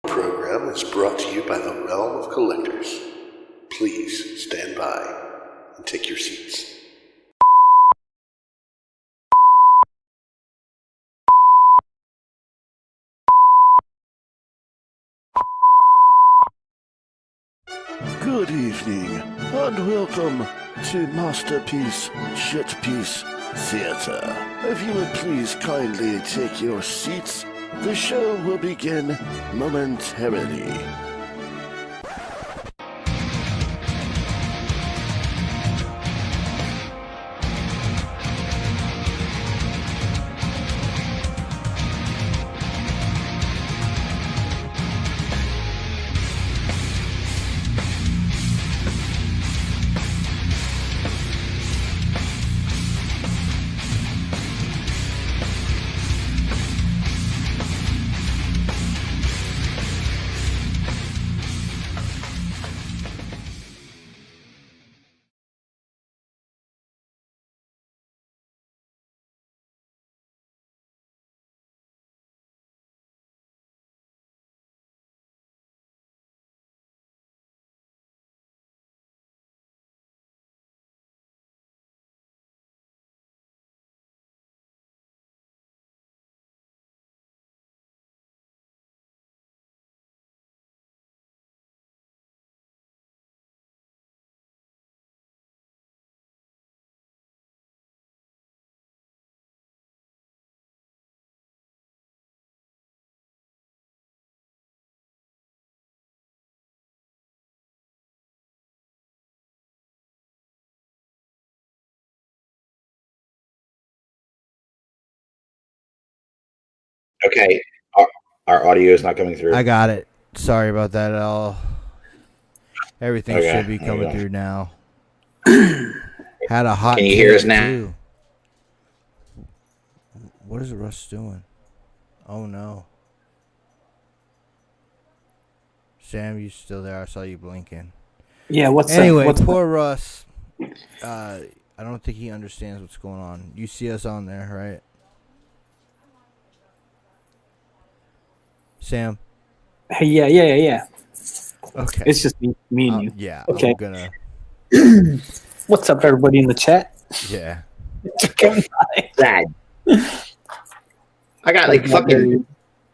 Program is brought to you by the Realm of Collectors. Please stand by and take your seats. Good evening, and welcome to Masterpiece Shitpiece Theater. If you would please kindly take your seats, the show will begin momentarily. Okay, our audio is not coming through. I got it. Sorry about that at all. Everything Okay, should be there you coming go. through now. Had a hot Can you hear us take, now? too. What is Russ doing? Oh no. Sam, you still there? I saw you blinking. Yeah, what's Anyway, what's poor Russ. I don't think he understands what's going on. You see us on there, right? Sam? Hey, yeah. Okay. It's just me and you. Yeah. Okay. I'm gonna. What's up, everybody in the chat? Yeah. Sad. I got like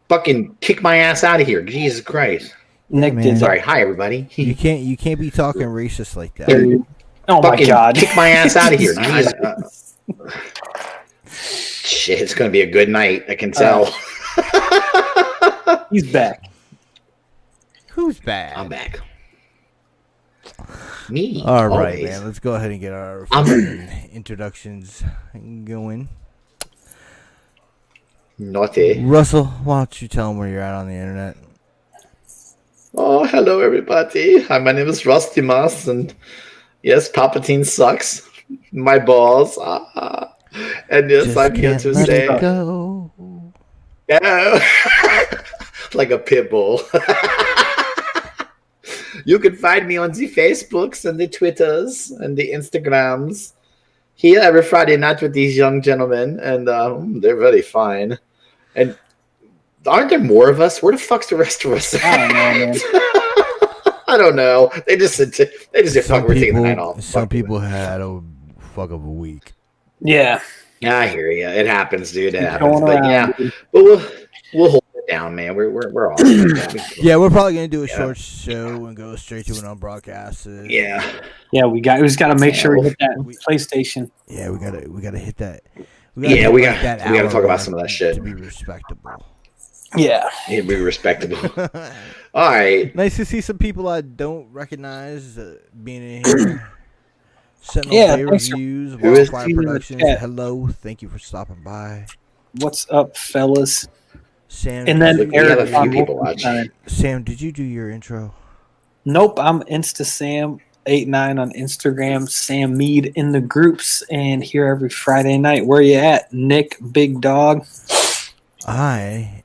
fucking kick my ass out of here. Jesus Christ. Nick man. did that. Sorry. Hi everybody. You can't be talking racist like that. Oh my Fucking god. kick my ass out of here. Jesus. Shit, it's gonna be a good night. I can tell. He's back. Who's bad? I'm back. Me. All right, always. man. Let's go ahead and get our introductions going. Naughty. Russell, why don't you tell them where you're at on the internet? Oh, hello everybody. Hi, my name is Rusty Moss, and yes, Palpatine sucks. My balls. And yes, Just I'm here can't to let say. it go. Yeah. Like a pit bull. You can find me on the Facebooks and the Twitters and the Instagrams here every Friday night with these young gentlemen, and they're really fine. And aren't there more of us? Where the fuck's the rest of us? I don't know, man. I don't know. They just said fuck, we're taking the night off. Some Fuck people it. had a fuck of a week. Yeah. Yeah, I hear you. It happens, dude. It Keep happens. going But around, yeah, dude. but we'll hold it down, man. We're all Yeah, we're probably gonna do a Yeah. short show and go straight to an unbroadcasted. Yeah. Yeah, we just gotta make sure we hit that We- PlayStation. Yeah, we gotta hit that. Yeah, hit we like gotta hour talk about mark some of that shit. to be respectable. Yeah. It'd be respectable. All right. Nice to see some people I don't recognize being in here. Sentinel Yeah, Bay thanks for- Reviews, Who is Wildfire in the Productions. chat? Hello, thank you for stopping by. What's up, fellas? Sam, And did then you- We have a Eric few on people watching. Wolfenstein. Sam, did you do your intro? Nope, I'm InstaSam89 on Instagram, Sam Mead in the groups, and here every Friday night. Where you at, Nick Big Dog? I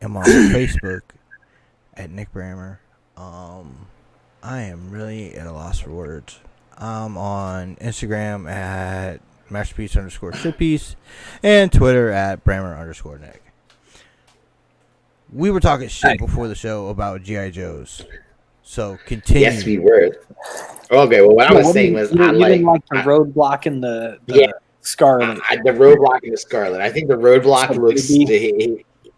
am on Facebook at Nick Brammer. I am really at a loss for words. I'm on Instagram at masterpiece_shitpiece and Twitter at Brammer_Nick. We were talking shit before the show about G.I. Joes. So continue. Yes, we were. Okay, well, what I was saying was you didn't like the roadblock and the Scarlet. The roadblock and the Scarlet. I think the roadblock So looks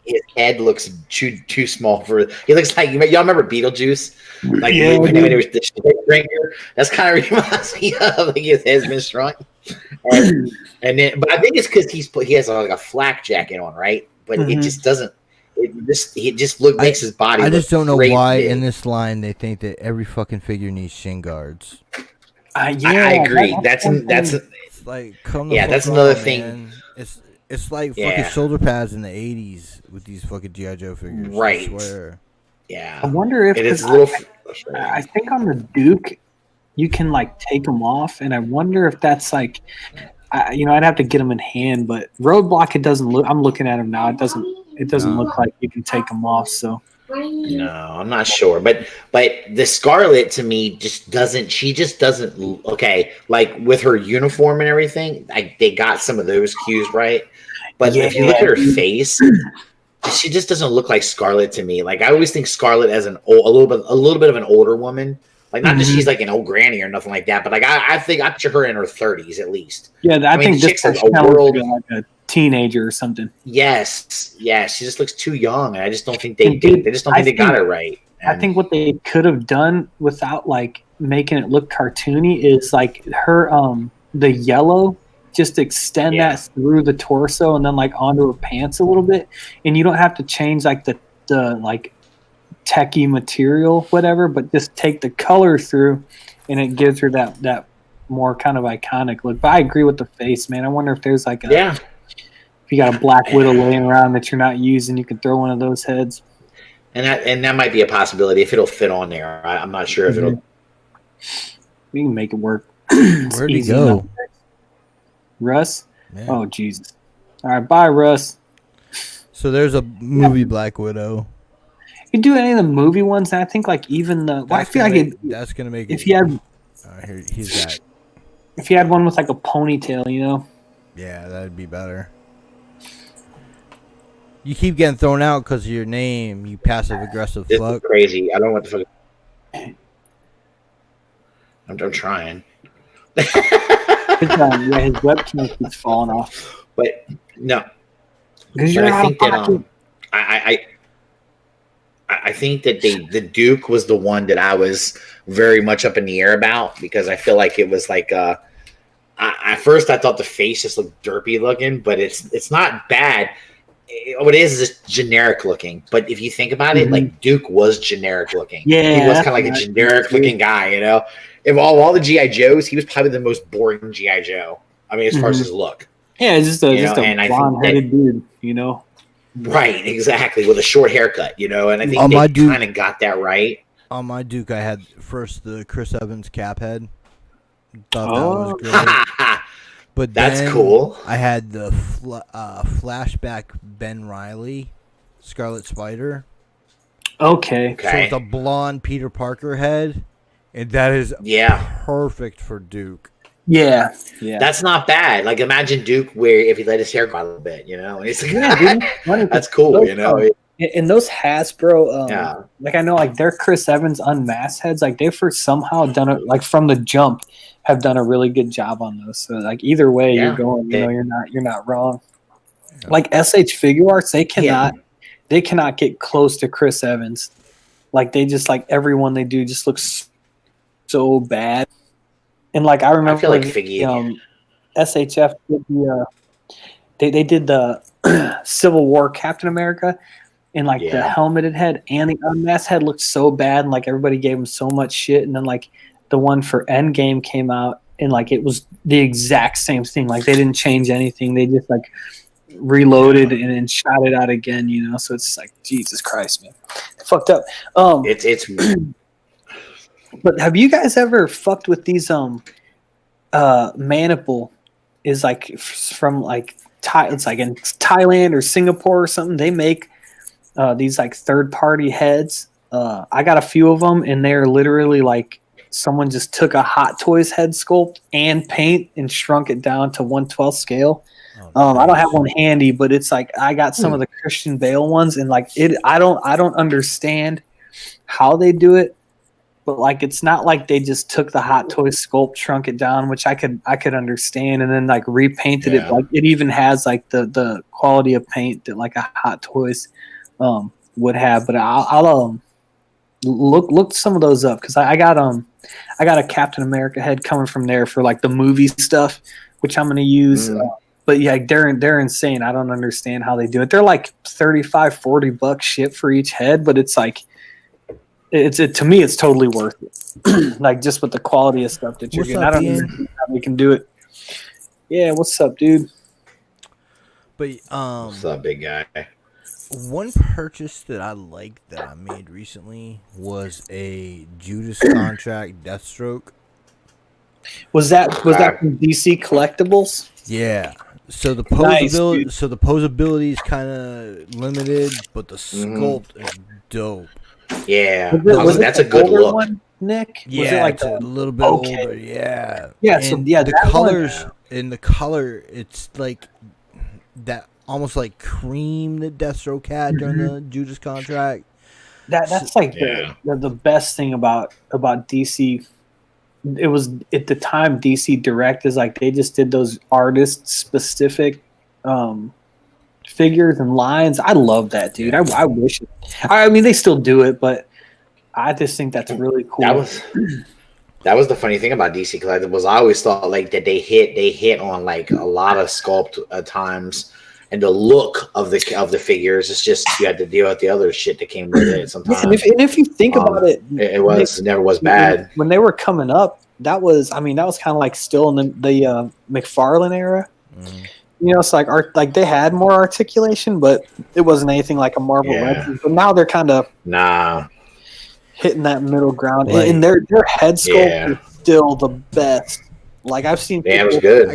his head looks too small for. He looks like y'all remember Beetlejuice, like when it was the shit drinker. That's kind of reminds me of like his head's been shrunk. And then, but I think it's because he has like a flak jacket on, right? But it just doesn't. It just makes his body. I just don't know why big. in this line they think that every fucking figure needs shin guards. I agree. That's like that's another thing. Man. It's like fucking shoulder pads in the 80s with these fucking G.I. Joe figures. Right. I swear. Yeah. I wonder if it is a little. I think on the Duke, you can like take them off, and I wonder if that's like, I'd have to get them in hand. But roadblock, it doesn't look. I'm looking at him now. It doesn't look like you can take them off. So. No, I'm not sure, but the Scarlet to me just doesn't. She just doesn't. Okay, like with her uniform and everything, they got some of those cues right. But if you look at her face, she just doesn't look like Scarlet to me. Like I always think Scarlet as a little bit of an older woman. Like not just she's like an old granny or nothing like that, but like I think I picture her in her 30s at least. Yeah, I think this is a world like a teenager or something. Yes, she just looks too young, and I just don't think they got it right. And I think what they could have done without like making it look cartoony is like her the yellow, just extend that through the torso and then like onto her pants a little bit, and you don't have to change like the like techie material whatever, but just take the color through, and it gives her that more kind of iconic look. But I agree with the face, man. I wonder if there's like if you got a Black Widow laying around that you're not using, you can throw one of those heads. And that might be a possibility if it'll fit on there. I'm not sure if it'll. We can make it work. Where'd he go? Enough. Russ? Man. Oh, Jesus. All right, bye, Russ. So there's a movie Black Widow. You do any of the movie ones, and I think like even the. Well, I feel like that's gonna make. If you had. Here, he's that. If you had one with like a ponytail, Yeah, that'd be better. You keep getting thrown out because of your name, you passive aggressive This fuck. is crazy. I don't know what the fuck. I'm trying. His webcam keeps falling off. But no. Because you're I think that I think that the Duke was the one that I was very much up in the air about, because I feel like it was like at first I thought the face just looked derpy looking, but it's not bad. What it is just generic looking. But if you think about it, like Duke was generic looking. Yeah, he was kind of like a generic looking guy, Of all the G.I. Joes, he was probably the most boring G.I. Joe. I mean, as far as his look. Yeah, it's just a blonde-headed dude, Right, exactly, with a short haircut, and I think they kind of got that right. On my Duke, I had first the Chris Evans cap head. Thought that was great. But that's cool. I had the flashback Ben Reilly, Scarlet Spider. Okay. So with a blonde Peter Parker head, and that is perfect for Duke. Yeah. That's not bad. Like imagine Duke where if he let his hair go a little bit, and it's like, that's cool, And those Hasbro, like I know, like their Chris Evans unmasked heads, like they've somehow done it, like from the jump, have done a really good job on those. So like either way you're going, you're not wrong. Yeah. Like SH Figure Arts, they cannot get close to Chris Evans. Like they just like everyone they do just looks so bad. And like I remember, I feel like SHF did they did the Civil War Captain America. And like the helmeted head and the unmasked head looked so bad, and like everybody gave him so much shit. And then like the one for Endgame came out, and like it was the exact same thing. Like they didn't change anything; they just like reloaded and then shot it out again. So it's just like Jesus Christ, man, fucked up. It's. But have you guys ever fucked with these? Maniple is like from like it's like in Thailand or Singapore or something. They make. These like third-party heads. I got a few of them, and they're literally like someone just took a Hot Toys head sculpt and paint and shrunk it down to 1/12 scale. I don't have one handy, but it's like I got some of the Christian Bale ones, and like it, I don't understand how they do it, but like it's not like they just took the Hot Toys sculpt, shrunk it down, which I could understand, and then like repainted it. Like it even has like the quality of paint that like a Hot Toys would have. But I'll look some of those up because I got a Captain America head coming from there for like the movie stuff, which I'm gonna use. But yeah, they're insane. I don't understand how they do it. They're like $35-$40 ship for each head, but it's like to me it's totally worth it. Like just with the quality of stuff that you're getting. I don't know how we can do it. Yeah, what's up, dude? But What's up, big guy? one purchase that I liked that I made recently was a Judas Contract Deathstroke. Was that from DC Collectibles? Yeah. So the posability is kind of limited, but the sculpt is dope. Yeah, that's a good look. One, Nick? Yeah, was it like it's a little bit older. Yeah. Yeah. And So yeah, the colors in the color, it's like that almost like cream that Deathstroke had during the Judas Contract. That's like the best thing about DC. It was at the time DC Direct is like they just did those artist specific figures and lines. I love that, dude. I wish it. I mean, they still do it, but I just think that's really cool. That was the funny thing about DC Collectibles. I always thought like that they hit on like a lot of sculpt at times, and the look of the figures. It's just you had to deal with the other shit that came with it sometimes. And if you think about it, it never was bad. When they were coming up, that was kind of like still in the McFarlane era. You know, it's like like they had more articulation, but it wasn't anything like a Marvel Legends. But now they're kind of hitting that middle ground, and their head sculpt is still the best. Like I've seen. Yeah, it was good.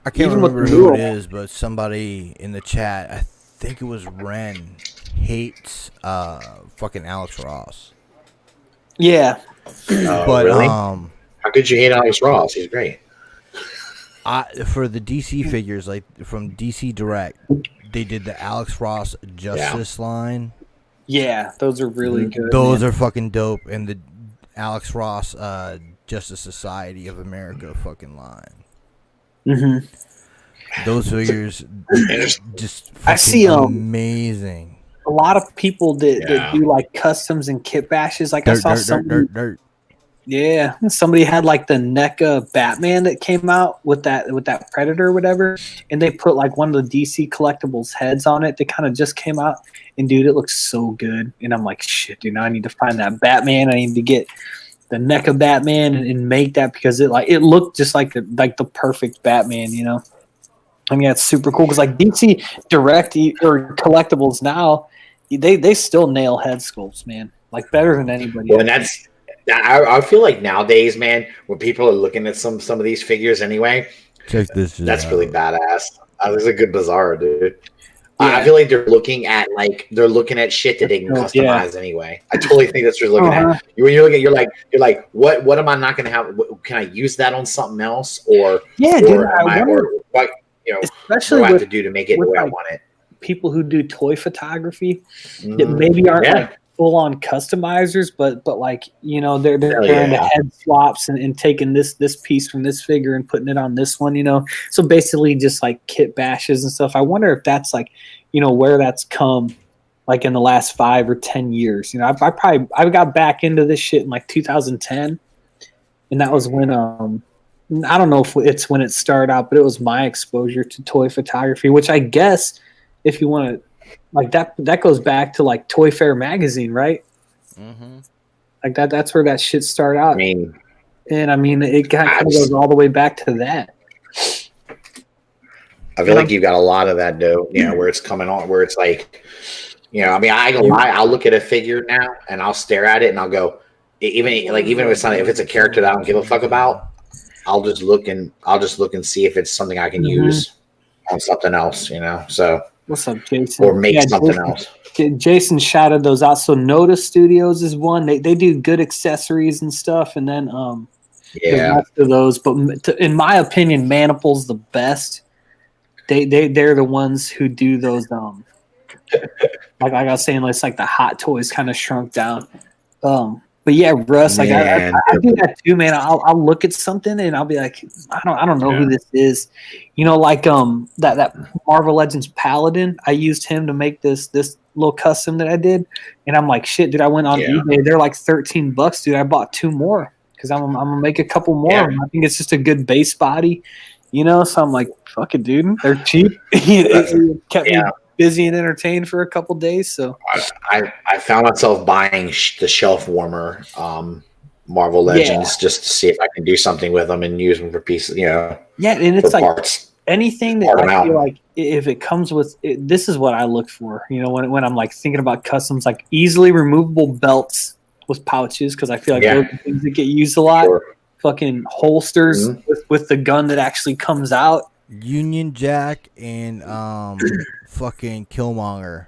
I can't remember who it is, but somebody in the chat, I think it was Ren, hates fucking Alex Ross. Yeah. But really? How could you hate Alex Ross? He's great. For the DC figures, like from DC Direct, they did the Alex Ross Justice line. Yeah, those are really good. Those are fucking dope, and the Alex Ross Justice Society of America fucking line. Those figures just fucking I see amazing. A lot of people that do like customs and kit bashes. Like I saw somebody. Yeah, somebody had like the NECA Batman that came out with that Predator or whatever, and they put like one of the DC Collectibles heads on it. They kind of just came out, and dude, it looks so good. And I'm like, shit, dude, now I need to find that Batman. I need to get the NECA Batman and make that because it looked just like the perfect Batman, you know. I mean, that's super cool because like DC Direct or Collectibles now, they still nail head sculpts, man, like better than anybody. Well, and I feel like nowadays, man, when people are looking at some of these figures anyway, check this shit that's out. Really badass. That's a good Bizarro, dude. Yeah. I feel like they're looking at shit that they can customize anyway. I totally think that's what you're looking at. When you're looking, you're like, what am I not going to have? Can I use that on something else? Or what? You know, especially what do I have to do to make it the way I want it? People who do toy photography that maybe aren't like full on customizers, but like, you know, they're into head swaps and taking this piece from this figure and putting it on this one, you know. So basically just like kit bashes and stuff. I wonder if that's like, you know, where that's come like in the last 5 or 10 years. You know, I got back into this shit in like 2010, and that was when I don't know if it's when it started out, but it was my exposure to toy photography, which I guess if you want to, like that goes back to like Toy Fair magazine, right? Like that's where that shit started out. I mean, it kind of goes all the way back to that. I feel like you've got a lot of that though, you know, where it's coming on, where it's like, you know, I mean, I'll look at a figure now and I'll stare at it and I'll go, even if it's not, if it's a character that I don't give a fuck about, I'll just look and see if it's something I can use on something else, you know. So what's up, Jason? Or make something else. Jason shouted those out. So Noda Studios is one. They do good accessories and stuff, and then the rest of those. But in my opinion, Maniple's the best. they're the ones who do those like I was saying, it's like the Hot Toys kind of shrunk down. But yeah, Russ, like I do that too, man. I'll look at something and I'll be like, I don't know who this is, like that Marvel Legends Paladin. I used him to make this little custom that I did, and I'm like, shit, dude. I went on eBay. They're like $13, dude. I bought 2 more because I'm gonna make a couple more. Yeah. I think it's just a good base body, So I'm like, fuck it, dude. They're cheap. It kept me busy and entertained for a couple days. So I found myself buying the shelf warmer Marvel Legends just to see if I can do something with them and use them for pieces, Yeah, and it's like parts. Anything that I feel like if it comes with this is what I look for, when I'm like thinking about customs, like easily removable belts with pouches, because I feel like those are things that get used a lot. Sure. Fucking holsters with the gun that actually comes out. Union Jack and fucking Killmonger.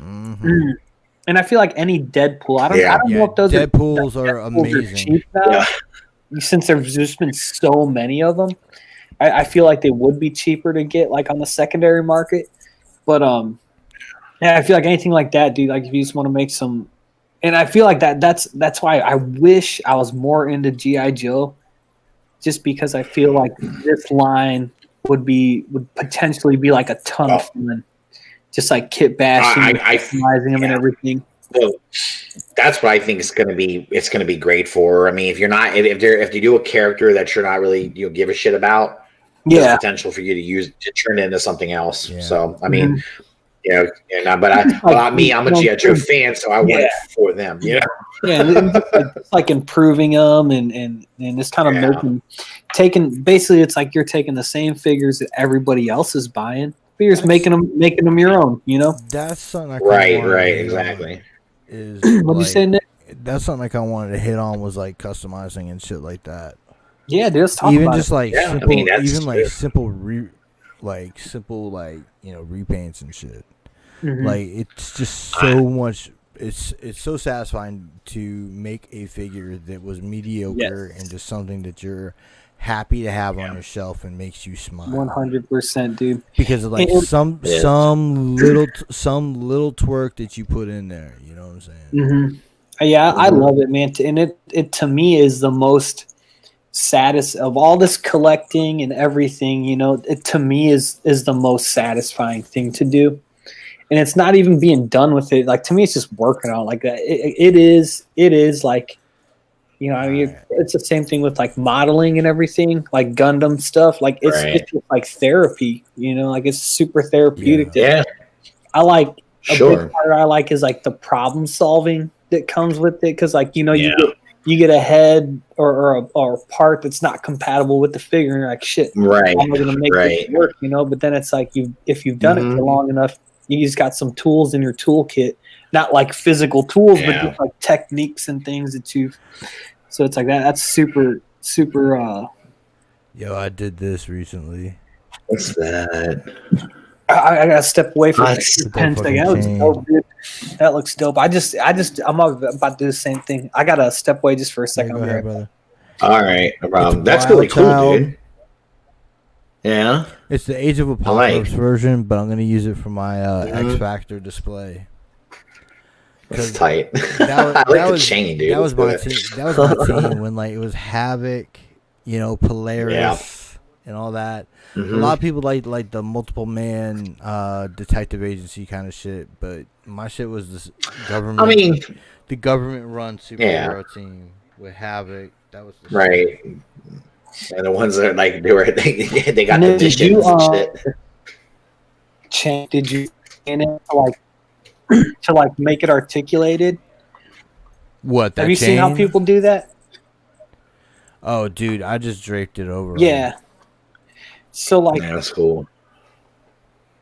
Mm-hmm. And I feel like any Deadpool. I don't know if those Deadpools are amazing. Cheap now, since there's just been so many of them. I feel like they would be cheaper to get like on the secondary market. But I feel like anything like that, dude. Like if you just want to make some, and I feel like that's why I wish I was more into G.I. Joe, just because I feel like this line would potentially be like a ton of fun, just like kit bashing, customizing them and everything. Well, that's what I think it's going to be. It's going to be great for. I mean, if you do a character that you're not really give a shit about, there's potential for you to turn it into something else. Yeah. So I mean, but I'm a G.I. Joe fan, so I want it for them. It's like improving them and just kind of taking basically it's like you're taking the same figures that everybody else is buying. But you're just making them your own. That's something. Exactly. What you say, Nick? That's something like I wanted to hit on was like customizing and shit like that. Yeah, dude, let's talk even about just it. Like simple, even like simple repaints and shit. Mm-hmm. Like it's just so much. It's so satisfying to make a figure that was mediocre and just something that you're happy to have on your shelf and makes you smile. 100%, dude. Because of like some little twerk that you put in there. You know what I'm saying? Mm-hmm. Yeah, I love it, man. And it to me is the most saddest of all this collecting and everything. It to me is the most satisfying thing to do. And it's not even being done with it. Like to me, it's just working out like that. It is like. It's the same thing with like modeling and everything, like Gundam stuff. Like it's just like therapy, like it's super therapeutic. Yeah. I like a big part I like is like the problem solving that comes with it, because like you get a head or a part that's not compatible with the figure, and you're like, shit, right? I'm gonna make this work, But then it's like if you've done it for long enough, you just got some tools in your toolkit, not like physical tools, but just like techniques and things that you've. So it's like that. That's super, super. Yo, I did this recently. What's that? I gotta step away from the pen thing. That looks dope, dude. That looks dope. I'm about to do the same thing. I gotta step away just for a second. Go ahead, brother. All right, no problem. That's really cool, dude. Yeah. It's the Age of Apocalypse version, but I'm gonna use it for my X Factor display. That's tight. That the chain, dude. That was my team. That was my team when like it was Havoc, Polaris, and all that. Mm-hmm. A lot of people like the multiple man detective agency kind of shit, but my shit was this government. I mean, the government run superhero team with Havoc. That was right. And the ones that like they got the editions and shit. Did you in it to like make it articulated? What? Have you seen how people do that? Oh, dude, I just draped it over. Yeah. So like, that's cool.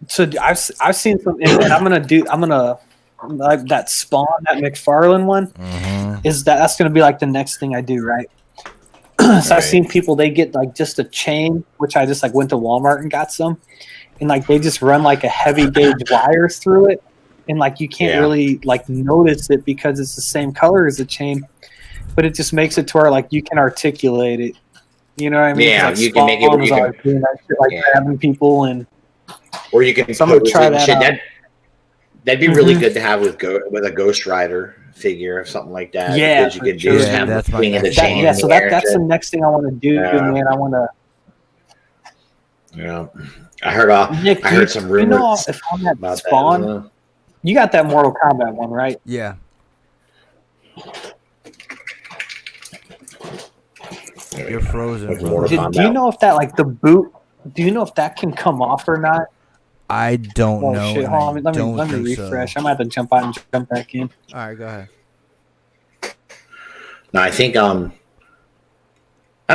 So I've seen some, and I'm gonna like that Spawn, that McFarlane one. Mm-hmm. That's gonna be like the next thing I do, right? So I've seen people, they get like just a chain, which I just like went to Walmart and got some, and like they just run like a heavy gauge wires through it. And like you can't really like notice it because it's the same color as the chain, but it just makes it to where like you can articulate it. You know what I mean? Yeah, like you can make it. Doing that shit, like grabbing people and Or you can So I'm gonna pose try it and that shit. out. That'd be really good to have with a Ghost Rider figure or something like that. Yeah, because you for could sure. just Yeah, have that's the my swing of the next chain. one. Yeah, in so the air that's and the next thing I want to do, Yeah. man. I want to. Yeah, I heard. Nick, I heard some rumors. You know, if I'm at about Spawn, that. you got that Mortal Kombat one, right? Yeah. You're frozen. Like Bro. Mortal Do you Kombat. know if that like the boot? Do you know if that can come off or not? I don't Oh know. shit! And Hold on, I let me don't think refresh. so. I might have to jump out and jump back in. All right, go ahead. No, I think I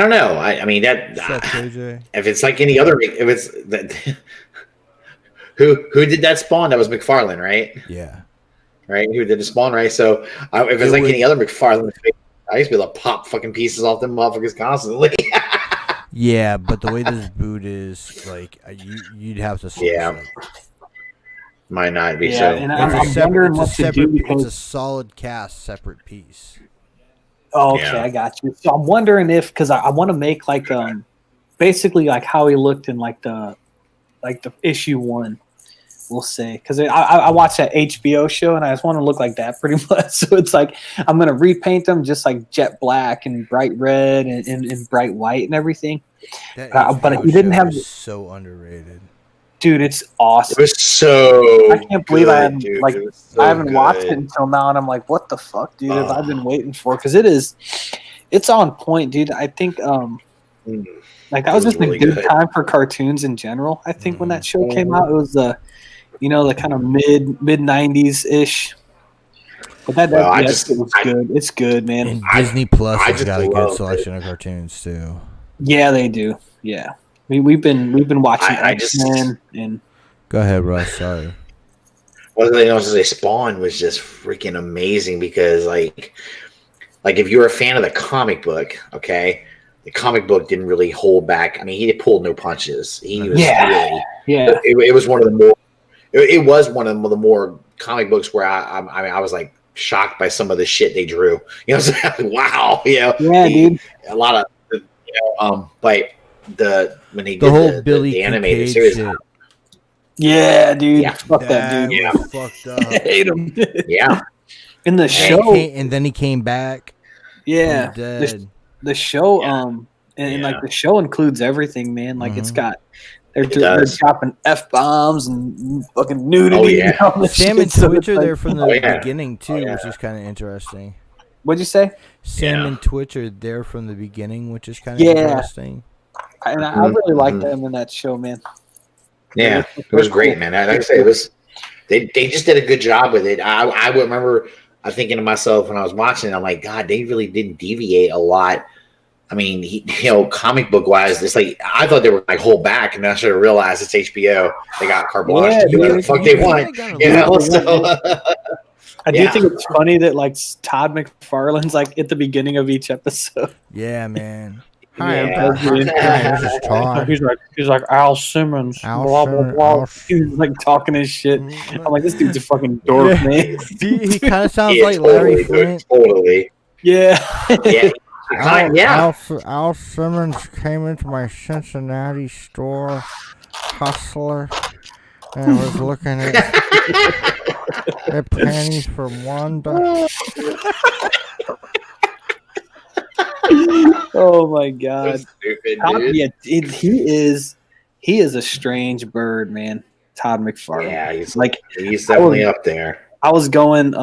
don't know. I mean that What's up, KJ? if it's like any other, if it's that, who did that Spawn? That was McFarlane, right? Yeah. Right? Who did the Spawn? Right? So if it's like any other McFarlane, I used to be able to pop fucking pieces off them motherfuckers constantly. Yeah, but the way this boot is, like, you'd have to switch Yeah. it. Might not be Yeah, so. and It's I'm a separate, wondering it's a what to do separate, because. it's a solid cast, separate piece. Oh, okay, Yeah. I got you. So I'm wondering if because I want to make like basically like how he looked in like the issue 1. We'll say because I watched that HBO show and I just want to look like that pretty much. So it's like I'm gonna repaint them just like jet black and bright red and bright white and everything. That But HBO he didn't show have- is so underrated. Dude, it's It awesome. was so. I can't believe I haven't dude. like It was so I haven't watched good. it until now, and I'm like, what the fuck, dude? Have I Oh. been waiting for? Because it's on point, dude. I think like that It was was just really a good good. time for cartoons in general. I think when that show came out, it was the the kind of mid '90s ish. But that Well, was good. It's good, man. And Disney Plus I has just got a good love selection of cartoons too. Yeah, they do. Yeah, we've been watching I just- X-Men and Go ahead, Russ. Sorry. Well, they also say Spawn was just freaking amazing because like if you're a fan of the comic book, okay, the comic book didn't really hold back. I mean, he pulled no punches. He was really. yeah. It was one of the more. It was one of the more comic books where I was like shocked by some of the shit they drew. You know, what I'm saying? Wow. Yeah, dude. A lot of but when he The did whole Billy the animated Kincaid series. shit. Yeah, dude. Yeah. Fuck that dude. Yeah. was fucked up. I hate him. Yeah. In the And show, and then he came back. yeah, From the dead. the show, Yeah. and Yeah. like the show includes everything, man. Like it's Mhm. got they're does. dropping F-bombs and fucking nudity. Oh, yeah. and all this Sam shit, and so Twitch it's are like- there from the Oh, yeah. beginning too, Oh, yeah. which is kind of interesting. What'd you say? Sam Yeah. and Twitch are there from the beginning, which is kind of Yeah. interesting. And I really like Mhm. them in that show, man. Yeah, it was great, man. Like I say, it was. They just did a good job with it. I would remember. I thinking to myself when I was watching it, I'm like, God, they really didn't deviate a lot. I mean, comic book wise, it's like I thought they were like hold back, and I should have realized it's HBO. They got carte blanche Yeah, to do whatever the dude. fuck they Yeah, want. got a You lot know, of- so I do Yeah. think it's funny that like Todd McFarlane's like at the beginning of each episode. Yeah, man. Yeah. Hi, this is Todd. He's like Al Simmons, Al blah blah Simmons, blah. Al He's like talking his shit. I'm like, this dude's a fucking Yeah. dork, man. he kind of sounds yeah, like Larry totally, dude, Flint. totally. Yeah. Yeah, yeah. Al Simmons came into my Cincinnati store, hustler, and was looking at panties for $1. Oh my god. Stupid, Todd, dude. yeah, he is a strange bird, man. Todd McFarlane. Yeah, he's Like definitely up there. I was going,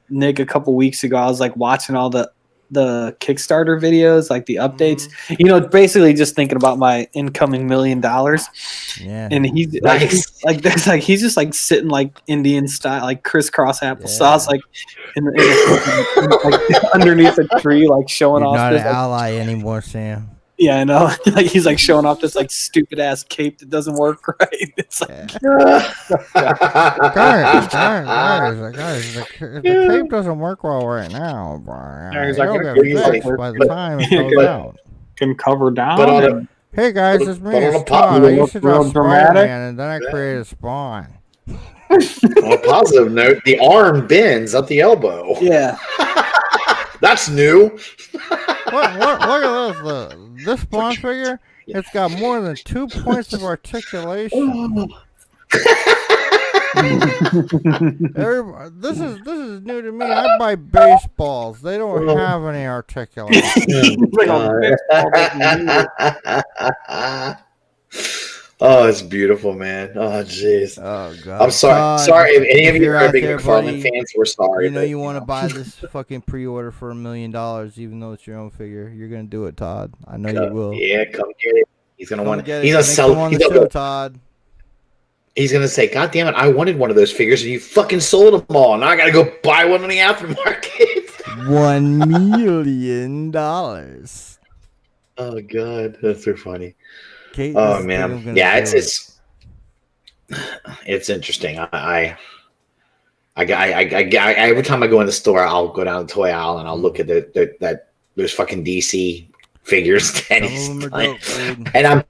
Nick, a couple weeks ago. I was like watching all the Kickstarter videos, like the updates. You know, basically just thinking about my incoming $1 million. Yeah. And he's Nice. he's just like sitting like Indian style, like crisscross applesauce, like in like underneath a tree, like showing You're off not this. an ally anymore, Sam. Yeah, I know. Like he's like showing off this like stupid ass cape that doesn't work right. It's like Guys, the cape doesn't work well right now, but Yeah, he's like, it'll get he's fixed like- by the time it goes but- out. can cover down. But on a- and- Hey guys, but- it's me, but on it's a pop- Todd. I used to real draw dramatic. Spider-Man, and then I created Spawn. On a positive note, the arm bends at the elbow. yeah. That's new. Look at this. This Spawn figure, it's got more than 2 points of articulation. This is new to me. I buy baseballs. They don't have any articulation. Like a baseball Oh, it's beautiful, man. Oh, jeez. Oh god. I'm sorry. Todd, Sorry if any of you you're are out big there, McFarlane buddy, fans. We're sorry. You know but, you want to buy this fucking pre-order for $1 million, even though it's your own figure. You're gonna do it, Todd. I know you will. Yeah, come get it. He's gonna want. Get He's it. gonna Next sell. on the show, Todd. He's gonna say, "God damn it! I wanted one of those figures, and you fucking sold them all. Now I gotta go buy one on the aftermarket." $1 million. Oh god, that's so funny. Kate, Oh man, yeah, it's interesting. I every time I go in the store, I'll go down the toy aisle and I'll look at those fucking DC figures that he's like, and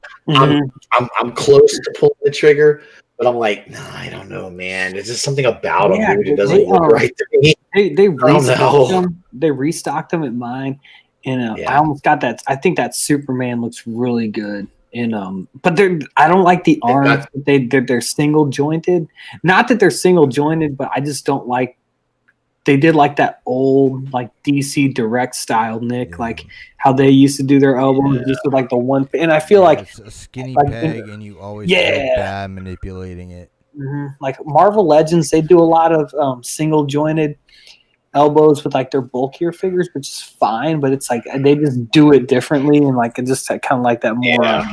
I'm close to pulling the trigger, but I'm like, no, I don't know, man. There's just something about him, dude. It doesn't look right to me. They restocked them. They restocked them at mine, and I almost got that. I think that Superman looks really good. And but I don't like the arms. They're single jointed. Not that they're single jointed, but I just don't like. They did like that old like DC Direct style, Nick, like how they used to do their elbows just with like the one. And I feel like it's a skinny peg, and you always feel bad manipulating it. Like Marvel Legends, they do a lot of single jointed elbows with like their bulkier figures, which is fine, but it's like they just do it differently, and like it just kind of like that more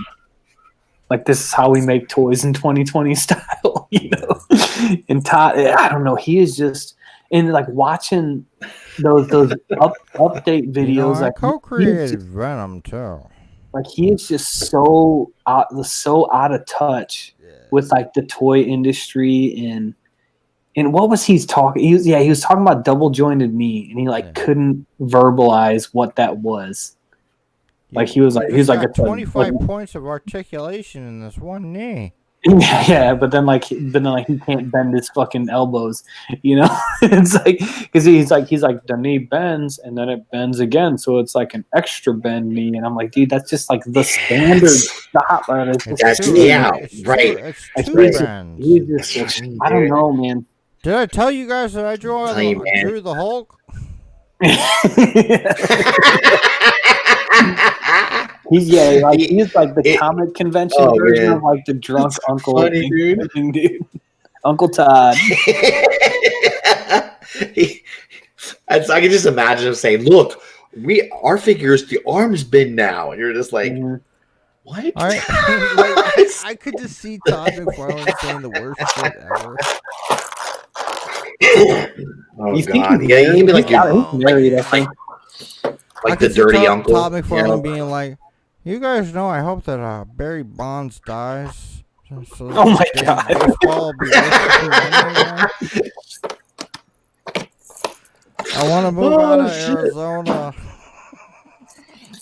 like this is how we make toys in 2020 style, you know. And Todd, I don't know, he is just and like watching those update videos. You know, I like co-created Venom too. Like he is just so out of touch with like the toy industry and what was he talking? He was talking about double jointed knee, and he like couldn't verbalize what that was. Like he was like a 25 points of articulation in this one knee. Yeah, but then he can't bend his fucking elbows, you know. It's like because he's like the knee bends and then it bends again, so it's like an extra bend knee, and I'm like, dude, that's just like the standard stop. Right? He's just, I don't know, man. Did I tell you guys that I drew the Hulk? He's like the comic convention version of like the drunk uncle. Funny, dude. Uncle Todd. I can just imagine him saying, "Look, our figures, the arms bend now," and you're just like, "What?" I could just see Todd McFarlane saying the worst shit ever. Oh god! Yeah, he'd be like, married, I think. Like the dirty uncle. Todd McFarlane being like, "You guys know, I hope that Barry Bonds dies." So oh my god! I want to move out of Arizona.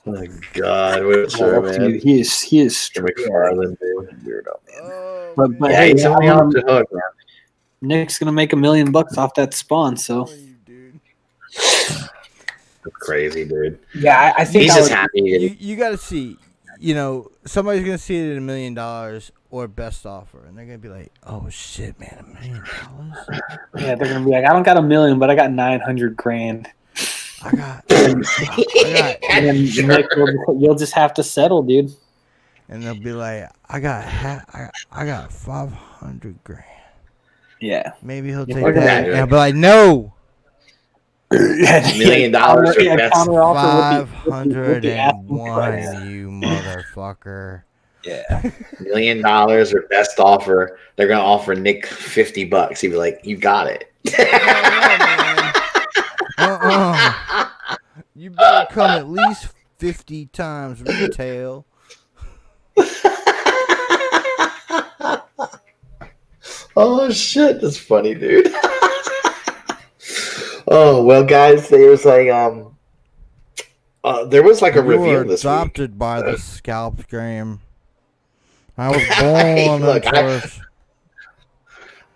Oh my god! Man. He is straight McFarlane, dude. Weirdo, man. But yeah, he's only off the hook, man. Nick's gonna make $1 million off that spawn, so. That's crazy, dude. Yeah, I think he's just happy. You got to see, you know, somebody's gonna see it at $1 million or best offer, and they're gonna be like, "Oh shit, man, $1 million." Yeah, they're gonna be like, "I don't got $1 million, but I got $900,000." I got. And then Nick, you'll just have to settle, dude. And they'll be like, "I got $500,000." Yeah, maybe he'll take that. And I'll be like, "No." $1 million for best. 501, you motherfucker. Yeah, $1 million or best offer. They're gonna offer Nick $50. He'd be like, "You got it." You better come at least 50 times retail. Oh shit, that's funny, dude. Oh well, guys, there's like there was like a review this week. Adopted by the scalp game. I was born on first.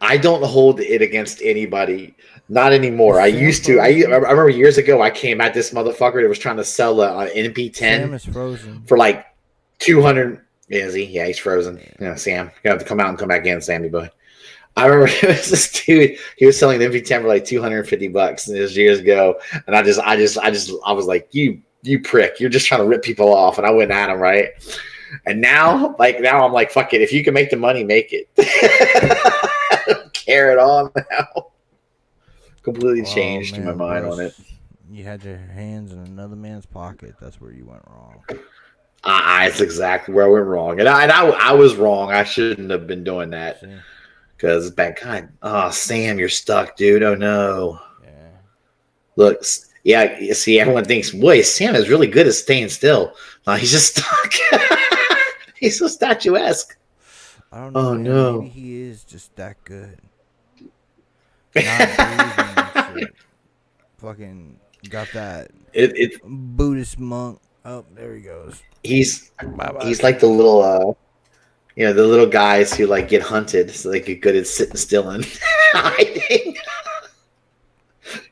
I don't hold it against anybody. Not anymore. I used to. I remember years ago I came at this motherfucker that was trying to sell an NP10 Sam is frozen. for like 200. Is he? Yeah, he's frozen. Yeah, Sam. You have to come out and come back in, Sammy boy. I remember it was this dude. He was selling the MP10 for like $250, and it was years ago. And I was like, you prick! You're just trying to rip people off. And I went at him, right? And now I'm like, fuck it. If you can make the money, make it. I don't care at all now. Completely changed my mind on it. You had your hands in another man's pocket. That's where you went wrong. That's exactly where I went wrong. And I was wrong. I shouldn't have been doing that. Because back God, oh Sam, you're stuck, dude. Oh no. Yeah. Look, yeah, you see, everyone thinks, boy, Sam is really good at staying still. No, he's just stuck. He's so statuesque. I don't know. Oh no. Maybe he is just that good. Not breathing and shit. Fucking got that. It Buddhist monk. Oh, there he goes. He's like the little the little guys who like get hunted, so they get good at sitting still and hiding.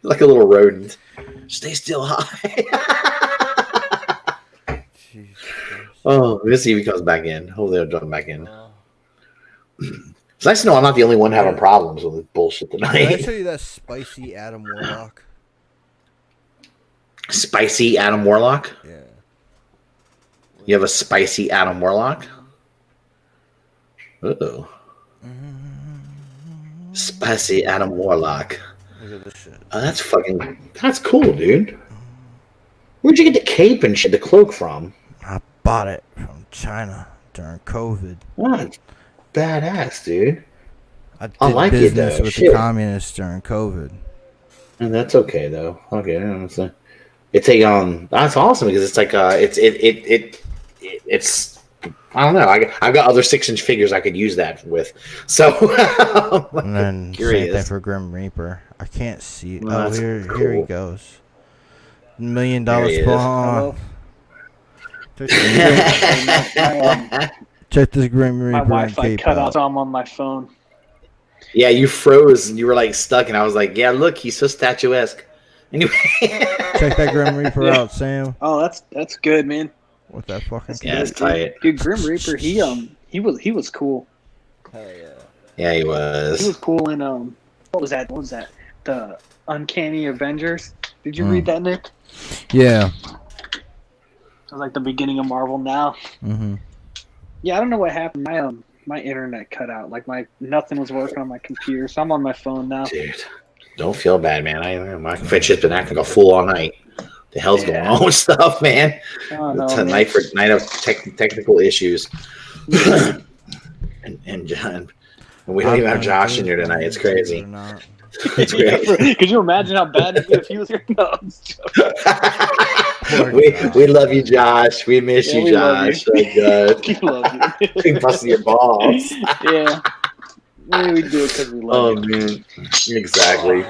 Like a little rodent. Stay still, high. Oh, let's see if he comes back in. Hopefully they'll jump back in. It's nice to know I'm not the only one having problems with this bullshit tonight. Did I show you that spicy Adam Warlock? Spicy Adam Warlock? Yeah. You have a spicy Adam Warlock? Uh-oh. Spicy Adam Warlock. Look at this shit. Oh, that's cool, dude. Where'd you get the cape and shit, the cloak from? I bought it from China during COVID. Oh, that's badass, dude. I did like it, business though. with Shit. the communists during COVID. And that's okay, though. Okay, it's that's awesome because it's like it's I don't know. I've got other 6-inch figures I could use that with. So and then curious. same thing for Grim Reaper. I can't see it. Well, Oh, here he cool. goes. $1 million There he is. spawn. Check this Grim Reaper. My and Wi-Fi cape cut out. off, so I'm on my phone. Yeah, you froze and you were like stuck, and I was like, "Yeah, look, he's so statuesque." Anyway, Check that Grim Reaper out, Sam. Oh, that's good, man. With that fucking yeah, it's cape. tight. Dude, Grim Reaper, he was cool. Hell yeah. Yeah, he He was. was cool in what was that? The Uncanny Avengers. Did you read that, Nick? Yeah. It was like the beginning of Marvel Now. Mm-hmm. Yeah, I don't know what happened. My internet cut out. Like nothing was working on my computer, so I'm on my phone now. Dude, don't feel bad, man. My shit's been acting like a fool all night. The hell's going on with stuff, man? Oh, no, It's a man. night of technical issues. and John, and we don't even have Josh in here tonight. It's crazy. It's crazy. Could you imagine how bad it'd be if he was here? No, I'm just joking. we love you, Josh. We miss Yeah, you, we love Josh. So good. We love you. We busting your balls. Yeah. Maybe we do it because we love you. Man, exactly.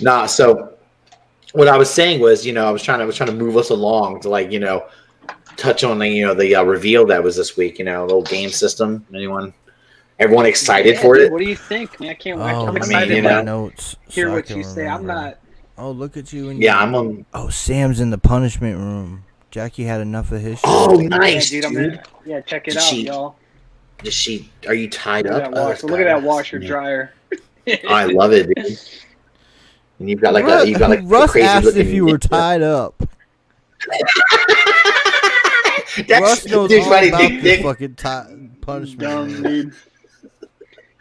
Nah, so what I was saying was, I was trying to move us along to touch on the reveal that was this week. Little game system. Everyone excited for dude, it? What do you think? Man, I can't wait. Oh, I'm I mean, excited my to notes. hear so I what can you say. I'm remember. not. Oh, look at you. Yeah, I'm on. Oh, Sam's in the punishment room. Jackie had enough of his shit. Oh, nice, yeah, dude. Check it Did out, she- y'all. Are you tied Look at up? that, look at that washer dryer. Oh, I love it, dude. And you've got Russ crazy asked looking. if you were tied up. That's Russ knows dude, all funny, about Dick, this Dick. fucking punishment. Dumb, dude.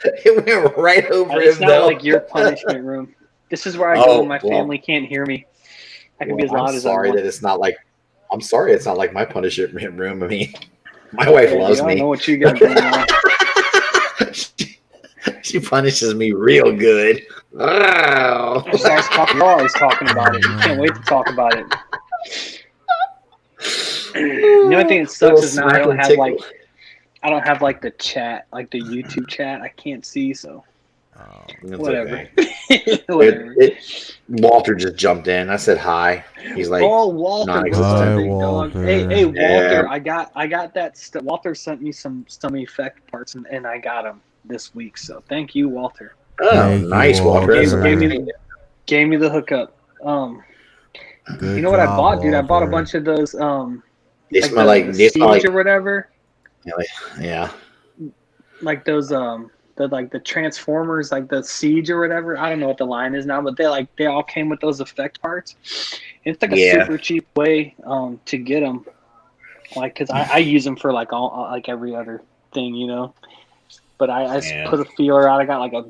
It went right over It's him, not though. like your punishment room. This is where I go when my well. family can't hear me. I can be as loud I'm as I sorry want. that it's not like. I'm sorry it's not like my punishment room. I mean, my wife Hey, loves I don't know me. what you got going on. She punishes me real good. Oh. You're always talking about it. You can't wait to talk about it. The only thing that sucks is now I don't have like the chat, like the YouTube chat. I can't see, so It's whatever. okay. Whatever. Walter just jumped in. I said hi. He's like, Oh, Walter, what's non-existent. up, Hi, big dog? Walter. Hey, Walter, Yeah. I got that. Walter sent me some effect parts, and I got them this week. So thank you, Walter. Oh, Thank you, nice, Walter. Walter. Gave me the hookup. Good You know what I job, bought, dude? I bought a Walter. bunch of those They smell like Siege or whatever. yeah. Like those the Transformers, like the Siege or whatever. I don't know what the line is now, but they all came with those effect parts. And it's like a super cheap way to get them, like because I use them for like all like every other thing, you know. But I put a feeler out. I got like a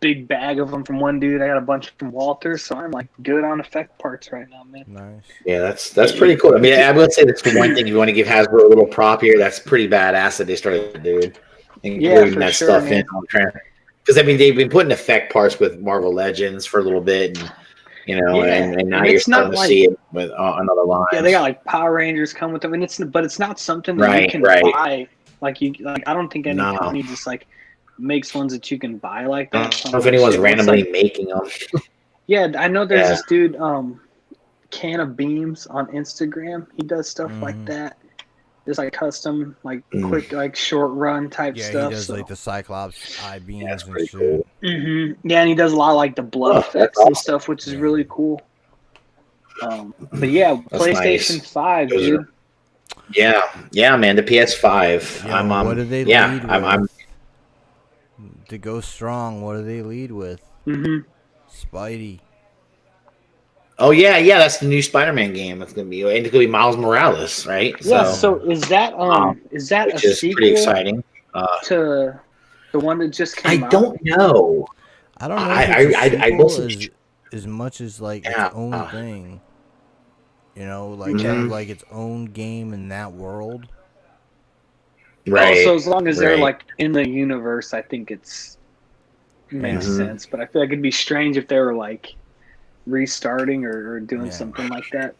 big bag of them from one dude. I got a bunch from Walter, so I'm like good on effect parts right now, man. Nice. Yeah, that's pretty cool. I mean, I would say that's the one thing if you want to give Hasbro a little prop here. That's pretty badass that they started doing, including that stuff man. In. Because I mean, they've been putting effect parts with Marvel Legends for a little bit, and you know, and now you're starting to see it with another line. Yeah, they got like Power Rangers come with them, and it's not something that you can buy. Like I don't think any company just like makes ones that you can buy like that. I don't know if anyone's randomly making them. Yeah, I know there's this dude, Can of Beams on Instagram. He does stuff like that. There's like custom, like quick, like short run type stuff. Yeah, he does like the Cyclops eye beams and shit. Cool. Yeah, and he does a lot of like the blood effects and stuff, which is really cool. But yeah, that's PlayStation 5, dude. Yeah, man, the PS5. Yeah, what do they lead with? I'm to go strong. What do they lead with? Spidey. Oh yeah, that's the new Spider-Man game. It's gonna be Miles Morales, right? Yeah. So is that a sequel? Pretty exciting. To the one that just came out? I don't know. I don't know. I wasn't as much as like its own thing. You know, like like its own game in that world. Right. So as long as they're like in the universe, I think it's makes sense. But I feel like it'd be strange if they were like restarting or doing something like that.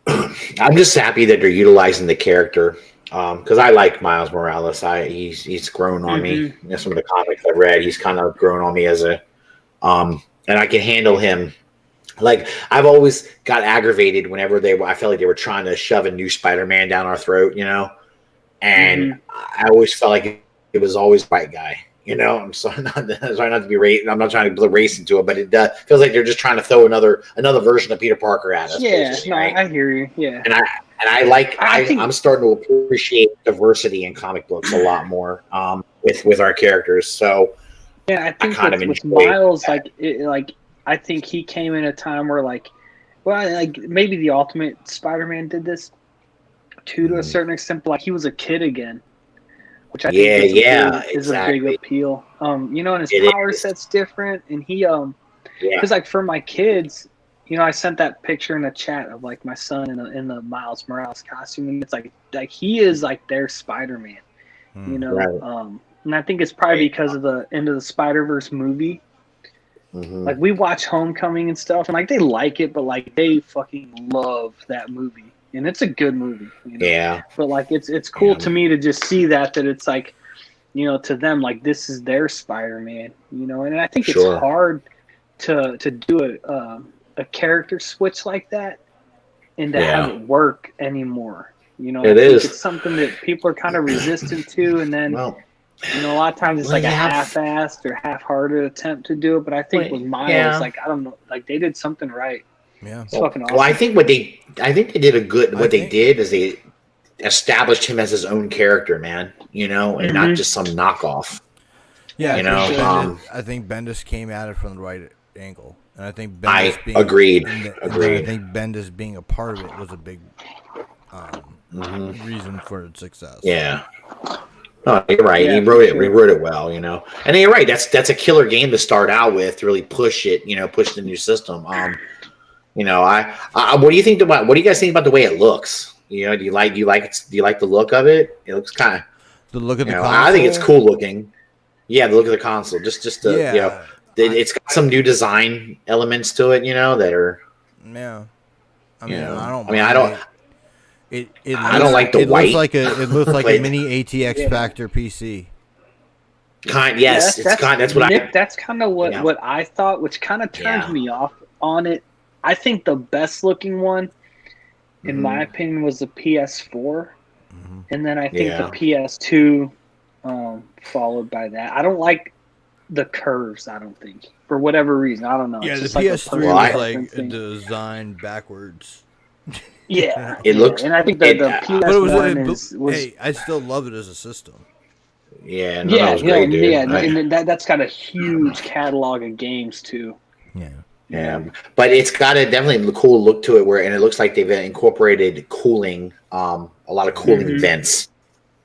I'm just happy that they're utilizing the character because I like Miles Morales. He's grown on me. You know, some of the comics I've read, he's kind of grown on me as a and I can handle him. Like I've always got aggravated whenever I felt like they were trying to shove a new Spider-Man down our throat, you know. And I always felt like it was always white guy. You know, I'm sorry not to be racist. I'm not trying to put race into it, but it feels like they're just trying to throw another version of Peter Parker at us. Yeah, right? I hear you. Yeah, and I'm starting to appreciate diversity in comic books a lot more with our characters. So yeah, I think with Miles, I think he came in a time where like maybe the Ultimate Spider-Man did this too to a certain extent, but like he was a kid again. Which I think is a big appeal. You know, and his power set's different, and he because like for my kids, you know, I sent that picture in the chat of like my son in the Miles Morales costume, and it's like he is like their Spider-Man, you know. And I think it's probably because of the End of the Spider-Verse movie. Like we watch Homecoming and stuff, and like they like it, but like they fucking love that movie. And it's a good movie, you know? Yeah. But like it's cool to me to just see that it's like, you know, to them like this is their Spider-Man, you know. And I think it's hard to do a character switch like that and to have it work anymore. You know, it's something that people are kind of resistant to, and then you know a lot of times it's like a half-assed or half-hearted attempt to do it. But I think with Miles, like I don't know, like they did something right. Yeah. It's fucking awesome. Well, I think they did a good. What they did is they established him as his own character, man. You know, and not just some knockoff. Yeah, you know. I think Bendis came at it from the right angle, and I think Bendis agreed. I think Bendis being a part of it was a big reason for its success. Yeah. Oh, you're right. Yeah, he wrote it. He wrote it well, you know. And you're right. That's a killer game to start out with to really push it. You know, push the new system. You know, what do you think about? What do you guys think about the way it looks? You know, do you like the look of it? It looks kind of the look of the console. I think it's cool looking. Yeah, the look of the console. Just you know, it's got some new design elements to it. You know, that are. Yeah. I don't like the white. It looks like a mini ATX Factor PC. Yes, that's kind of what I thought, which kind of turns me off on it. I think the best looking one, in my opinion, was the PS4, and then I think the PS2 followed by that. I don't like the curves. I don't think for whatever reason. I don't know. Yeah, the PS3 was like designed backwards. Yeah, it looks, and I think the PS1 was. Hey, I still love it as a system. Yeah, no, that was great, dude. Yeah, and that's got a huge catalog of games too. Yeah. Yeah, but it's got a definitely cool look to it, and it looks like they've incorporated cooling, a lot of cooling vents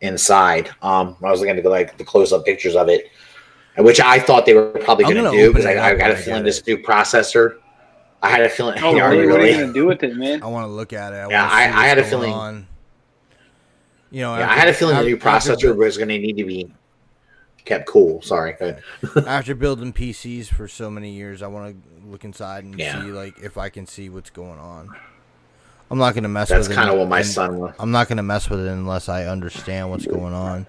inside. I was looking at the close-up pictures of it, which I thought they were probably going to do because I got a feeling this new processor. I had a feeling. Oh, really? What are you going to do with it, man? I want to look at it. I had a feeling. I had a feeling the new processor was going to need to be kept cool. Sorry. Go ahead. After building PCs for so many years, I want to look inside and see if I can see what's going on. I'm not going to mess with it. That's kind of what my son was. I'm not going to mess with it unless I understand what's going on.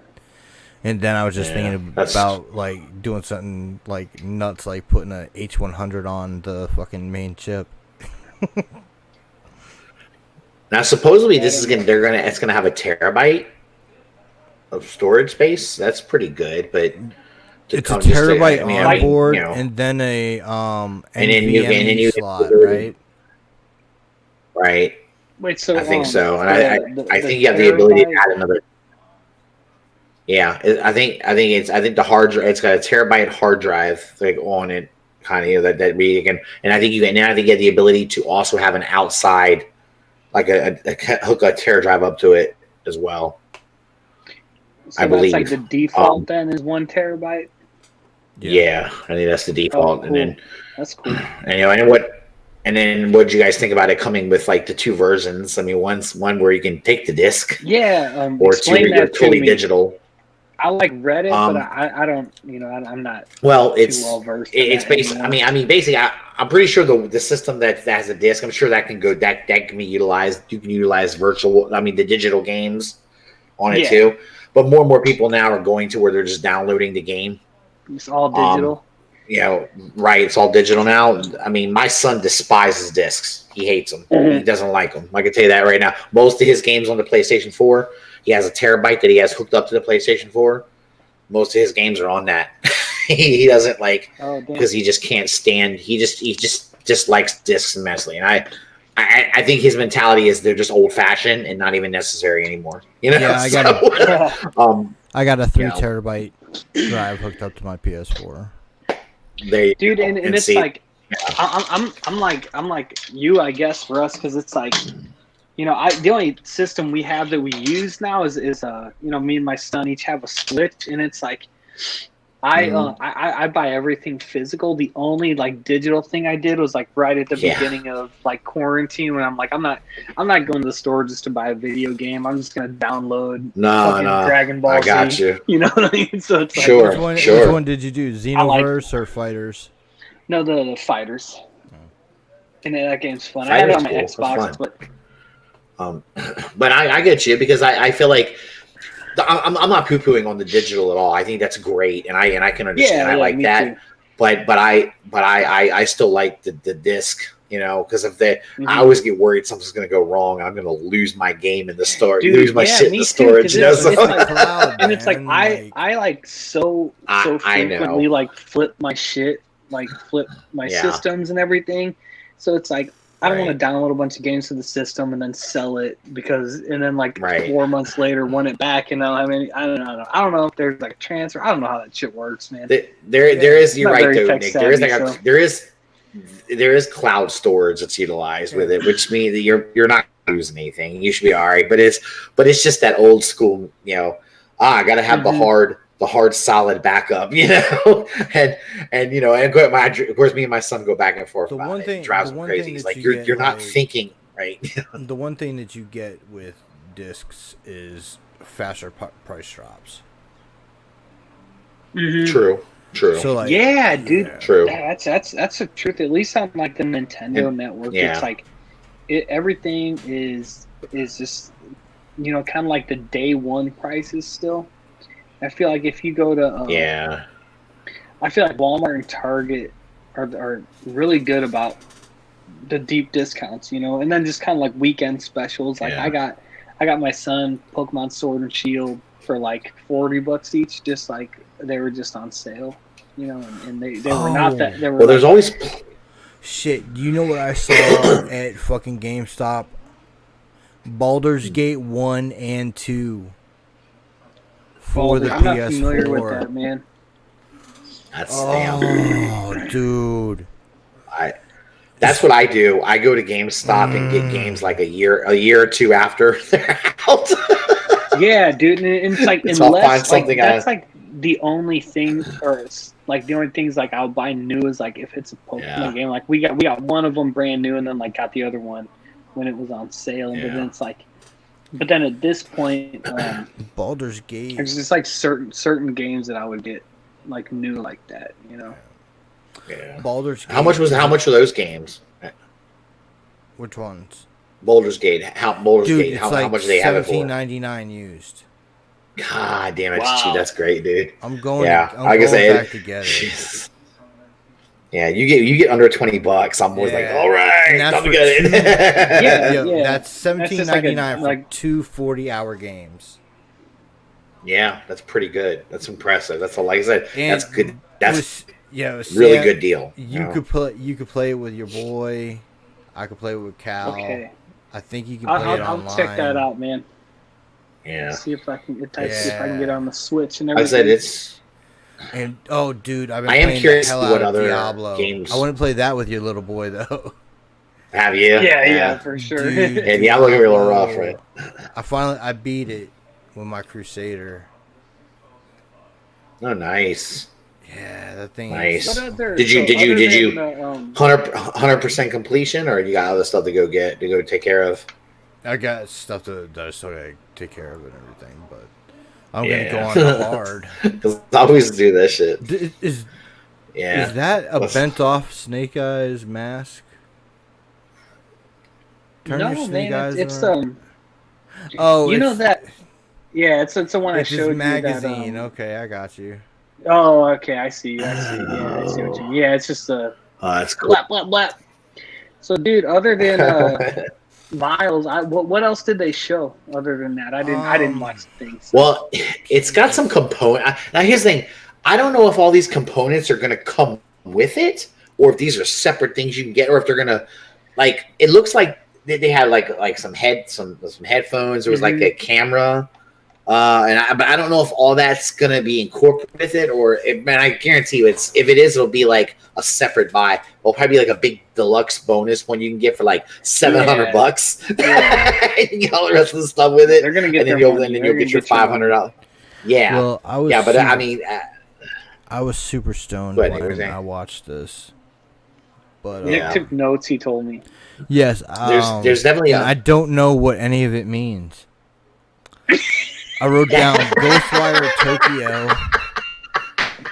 And then I was just thinking about doing something nuts, like putting a H100 on the fucking main chip. Now, supposedly it's gonna have a terabyte of storage space. That's pretty good, but it's a terabyte on board, and then a NVMe slot, right? Right. Wait, so I think so, and I think you have the ability to add another. Yeah, I think the hard drive. It's got a terabyte hard drive on it, kind of that we can, and I think you have the ability to also have an outside, hook a tera drive up to it as well. So I believe that's the default. Then is 1 terabyte. Yeah, I think that's the default, cool. and then that's cool. And then what did you guys think about it coming with the 2 versions? I mean, one where you can take the disc, or 2 where you're totally digital. I read it, but I don't. I'm not. Well, too well versed. It's basically. I mean, basically, I'm pretty sure the system that has a disc. I'm sure that can go. That can be utilized. You can utilize the digital games on it too. But more and more people now are going to where they're just downloading the game. It's all digital. Right. It's all digital now. I mean, my son despises discs. He hates them. Mm-hmm. He doesn't like them. I can tell you that right now. Most of his games on the PlayStation 4, he has a terabyte that he has hooked up to the PlayStation 4. Most of his games are on that. He doesn't because he just can't stand. He just likes discs immensely, and I think his mentality is they're just old fashioned and not even necessary anymore. Yeah, I got a 3 terabyte drive hooked up to my PS4. Dude, and it's I'm like you, I guess, for us, because it's the only system we have that we use now is me and my son each have a Switch, and it's I buy everything physical. The only digital thing I did was right at the beginning of quarantine, when I'm I'm not going to the store just to buy a video game. I'm just gonna download Dragon Ball Z. I got you. You know what I mean? So it's sure. Which one did you do? Xenoverse or Fighters? No, the Fighters. And that game's fun. I had it on my Xbox, but I get you, because I feel like. I'm not poo-pooing on the digital at all. I think that's great, and I can understand. I like that, too. but I still like the disc, because if I always get worried something's going to go wrong. I'm going to lose my game in the store, lose my shit in the storage. And it's I so frequently flip my shit, flip my systems and everything. So it's I don't want to download a bunch of games to the system and then sell it and then 4 months later want it back. I mean, I don't know. I don't know if there's transfer. I don't know how that shit works, man. There is. You're right, though, Nick. There is cloud storage that's utilized with it, which means that you're not losing anything. You should be all right. But it's just that old school. I got to have the hard solid backup, and of course me and my son go back and forth about it. It drives me crazy. He's you're not thinking right. The one thing that you get with discs is faster price drops. Mm-hmm. True. So dude. True. That's the truth. At least on the Nintendo network, it's everything is just kind of the day one prices still. I feel if you go to I feel Walmart and Target are really good about the deep discounts, and then just kind of weekend specials. I got my son Pokemon Sword and Shield for $40 each, just they were just on sale, and they were not that. They were well, there's always shit. You know what I saw at fucking GameStop? Baldur's Gate 1 and 2. for the I'm not familiar with PS4. that, man. That's Dude. That's what I do. I go to GameStop and get games like a year or two after they're out. Yeah, dude, and it's like So I'll find unless like something that's like the only thing, or it's like the only things like I'll buy new is like if it's a Pokemon game. Like we got one of them brand new, and then like got the other one when it was on sale. But then it's like, but then at this point, Baldur's Gate. it's just like certain games that I would get like new like that, you know. Yeah. Baldur's Gate. How much are those games? Which ones? Baldur's Gate. Dude, How like much do they have it for? $17.99 used. God damn it, Wow. cheap. That's great, dude. I'm going. Yeah, I'm like I going said, back together. Yeah, you get under $20. I'm always like, all right, time to get it. Yeah. That's $17.99 for like 2 40-hour games. Yeah, that's pretty good. That's impressive. That's all. Like I said, And that's good. That's really good deal. You could play it with your boy. I could play it with Cal. Okay. I think you can play it online. I'll check that out, man. Yeah. See if I can see if I can get on the Switch and I everything. said it's. And oh, dude, I've been I am playing curious the hell what out of other Diablo. games- I wouldn't play that with your little boy though. Have you? Yeah, for sure. Dude, Yeah, Diablo can be a little rough, right? I beat it with my Crusader. Oh, nice. Yeah, that thing. Nice. What other- Did you so other did you than, 100% completion, or you got other stuff to go take care of? I got stuff that I still gotta take care of and everything, but I'm Yeah. gonna go on hard. Because I always do that shit. Is Yeah. that a Let's- bent off Snake Eyes mask? Turn no, your Snake Eyes it's around. Oh, you know it's- that. Yeah, it's the one I It's showed his you. magazine. That, Okay, I got you. Oh, okay, I see. Yeah, I see what you. Yeah, it's just a That's cool. blap blap blap. So, dude, other than Miles, what else did they show other than that? I didn't watch the things. Well, it's got some component. Now, here's the thing. I don't know if all these components are going to come with it, or if these are separate things you can get, or if they're going to, like, it looks like they had like some headphones. There was like a camera, but I don't know if all that's going to be incorporated with it, or man, I guarantee you, if it is, it'll be like a separate buy. It'll probably be like a big deluxe bonus one you can get for like $700. Yeah. You can get all the rest of the stuff with it. They're gonna get and then their you'll money. then you'll get your $500. Yeah. Well, I was. Yeah, but super, I mean, I was super stoned Go ahead, Nick, what were you when saying? I watched this. But Nick Yeah. took notes. He told me. yes, there's definitely and I don't know what any of it means. I wrote down Ghostwire Tokyo.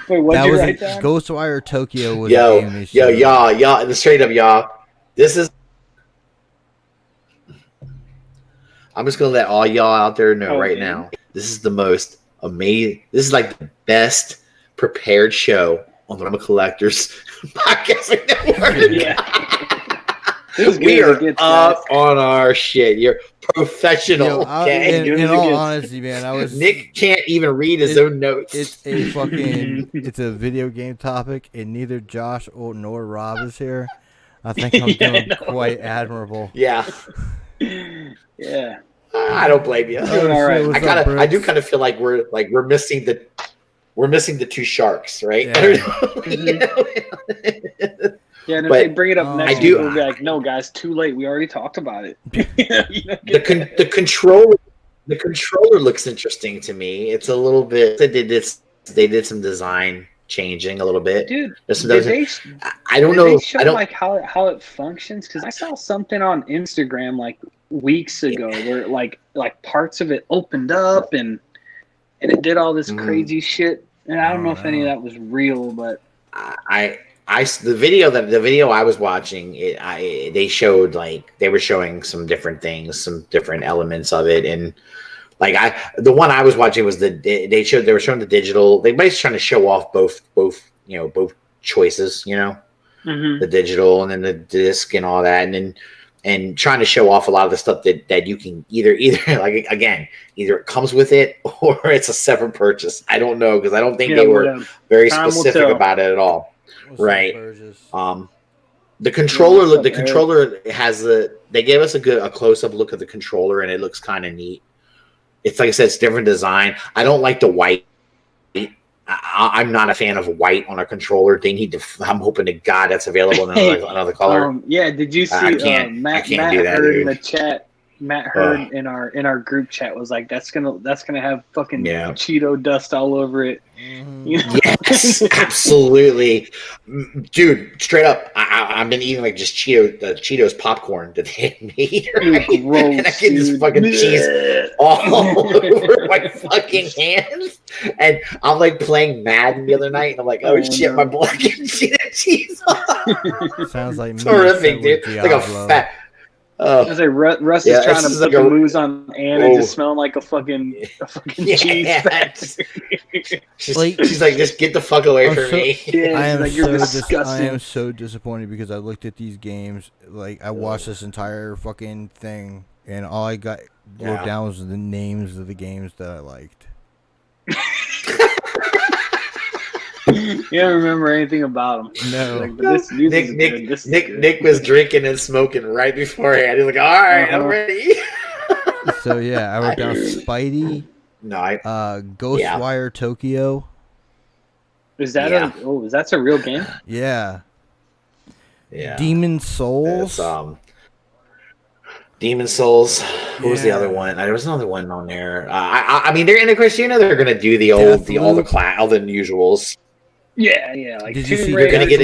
Wait, what did you write it. down? Ghostwire Tokyo was a game they showed. y'all, straight up, y'all. This is. I'm just gonna let all y'all out there know right Okay. now. This is the most amazing. This is like the best prepared show on the Realm of Collectors podcasting network. Yeah. This is We good as are it gets, up guys. on our shit. You're professional. Yo, Okay, in all honesty, man, I was. Nick can't even read his own notes. It's a fucking. It's a video game topic, and neither Josh nor Rob is here. I think I'm doing quite admirable. Yeah. Yeah. I don't blame you. Doing all right. What's I up, do Brooks? kind of feel like we're missing the two sharks, right? Yeah. You know? Yeah, and if But they bring it up next I week, do- we'll be like, "No, guys, too late. We already talked about it." the controller looks interesting to me. It's a little bit. They did some design changing a little bit. Dude, There's some did they? I don't Did know. they show I don't. like how it functions? Because I saw something on Instagram like weeks ago where like parts of it opened up and it did all this Mhm. crazy shit. And I don't know if any of Wow. that was real, but The video I was watching, they showed like they were showing some different things, some different elements of it, and like the one I was watching was they were showing the digital. They basically trying to show off both choices, the digital and then the disc and all that, and trying to show off a lot of the stuff that you can either like again either it comes with it or it's a separate purchase. I don't know because I don't think they were very time will specific tell. about it at all. What's up, Right. Burgess? The controller, what's up, the Eric? controller has they gave us a close up look of the controller and it looks kind of neat. It's like I said, it's different design. I don't like the white. I'm not a fan of white on a controller. They need to. I'm hoping to God that's available in another color. Did you see? Matt do that, heard dude. in the chat. Matt heard in our group chat was like, that's gonna have fucking Cheeto dust all over it. You know? Yes, absolutely, dude. Straight up, I've been eating like just Cheetos popcorn that they made. Right? Gross, and I get this fucking cheese all over my fucking hands. And I'm like playing Madden the other night, and I'm like, oh shit, no. my blood getting cheese. Sounds like It's horrific, dude. Like a fat. I was like, Russ is trying to put like the moves on Anna, and just smelling like a fucking cheese factory. She's like, just get the fuck away from me. Yeah, I am like, you're disgusting. I am so disappointed because I looked at these games, like I watched this entire fucking thing, and all I got wrote down was the names of the games that I liked. You don't remember anything about him. No. Like, but this Nick was drinking and smoking right beforehand. He's like, all right, I'm ready. So yeah, I wrote down Spidey. No, Ghostwire Tokyo. Is that that's a real game? Yeah. Yeah. Demon Souls. Demon Souls. Who was the other one? There was another one on there. I mean, they're in the Christina. They're gonna do all the usuals. Yeah. Like did you see? You're gonna get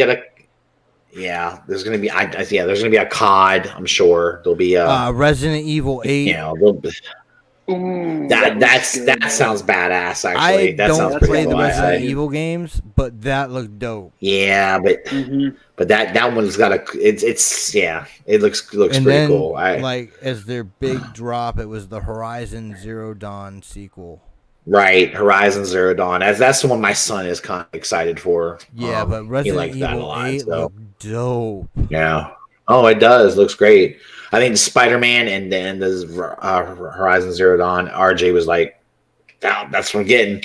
a. Yeah, there's gonna be. There's gonna be a COD. I'm sure there'll be a Resident Evil 8. Yeah, that sounds badass. Actually, I don't play the cool. Resident Evil games, but that looked dope. Yeah, but that one's got a. It looks and pretty cool. Like as their big drop, it was the Horizon Zero Dawn sequel. Right, Horizon Zero Dawn. That's the one my son is kind of excited for. Yeah, but Resident Evil 8 looked dope. Yeah. Oh, it does. Looks great. I think Spider-Man and then the Horizon Zero Dawn, RJ was like, that's what I'm getting.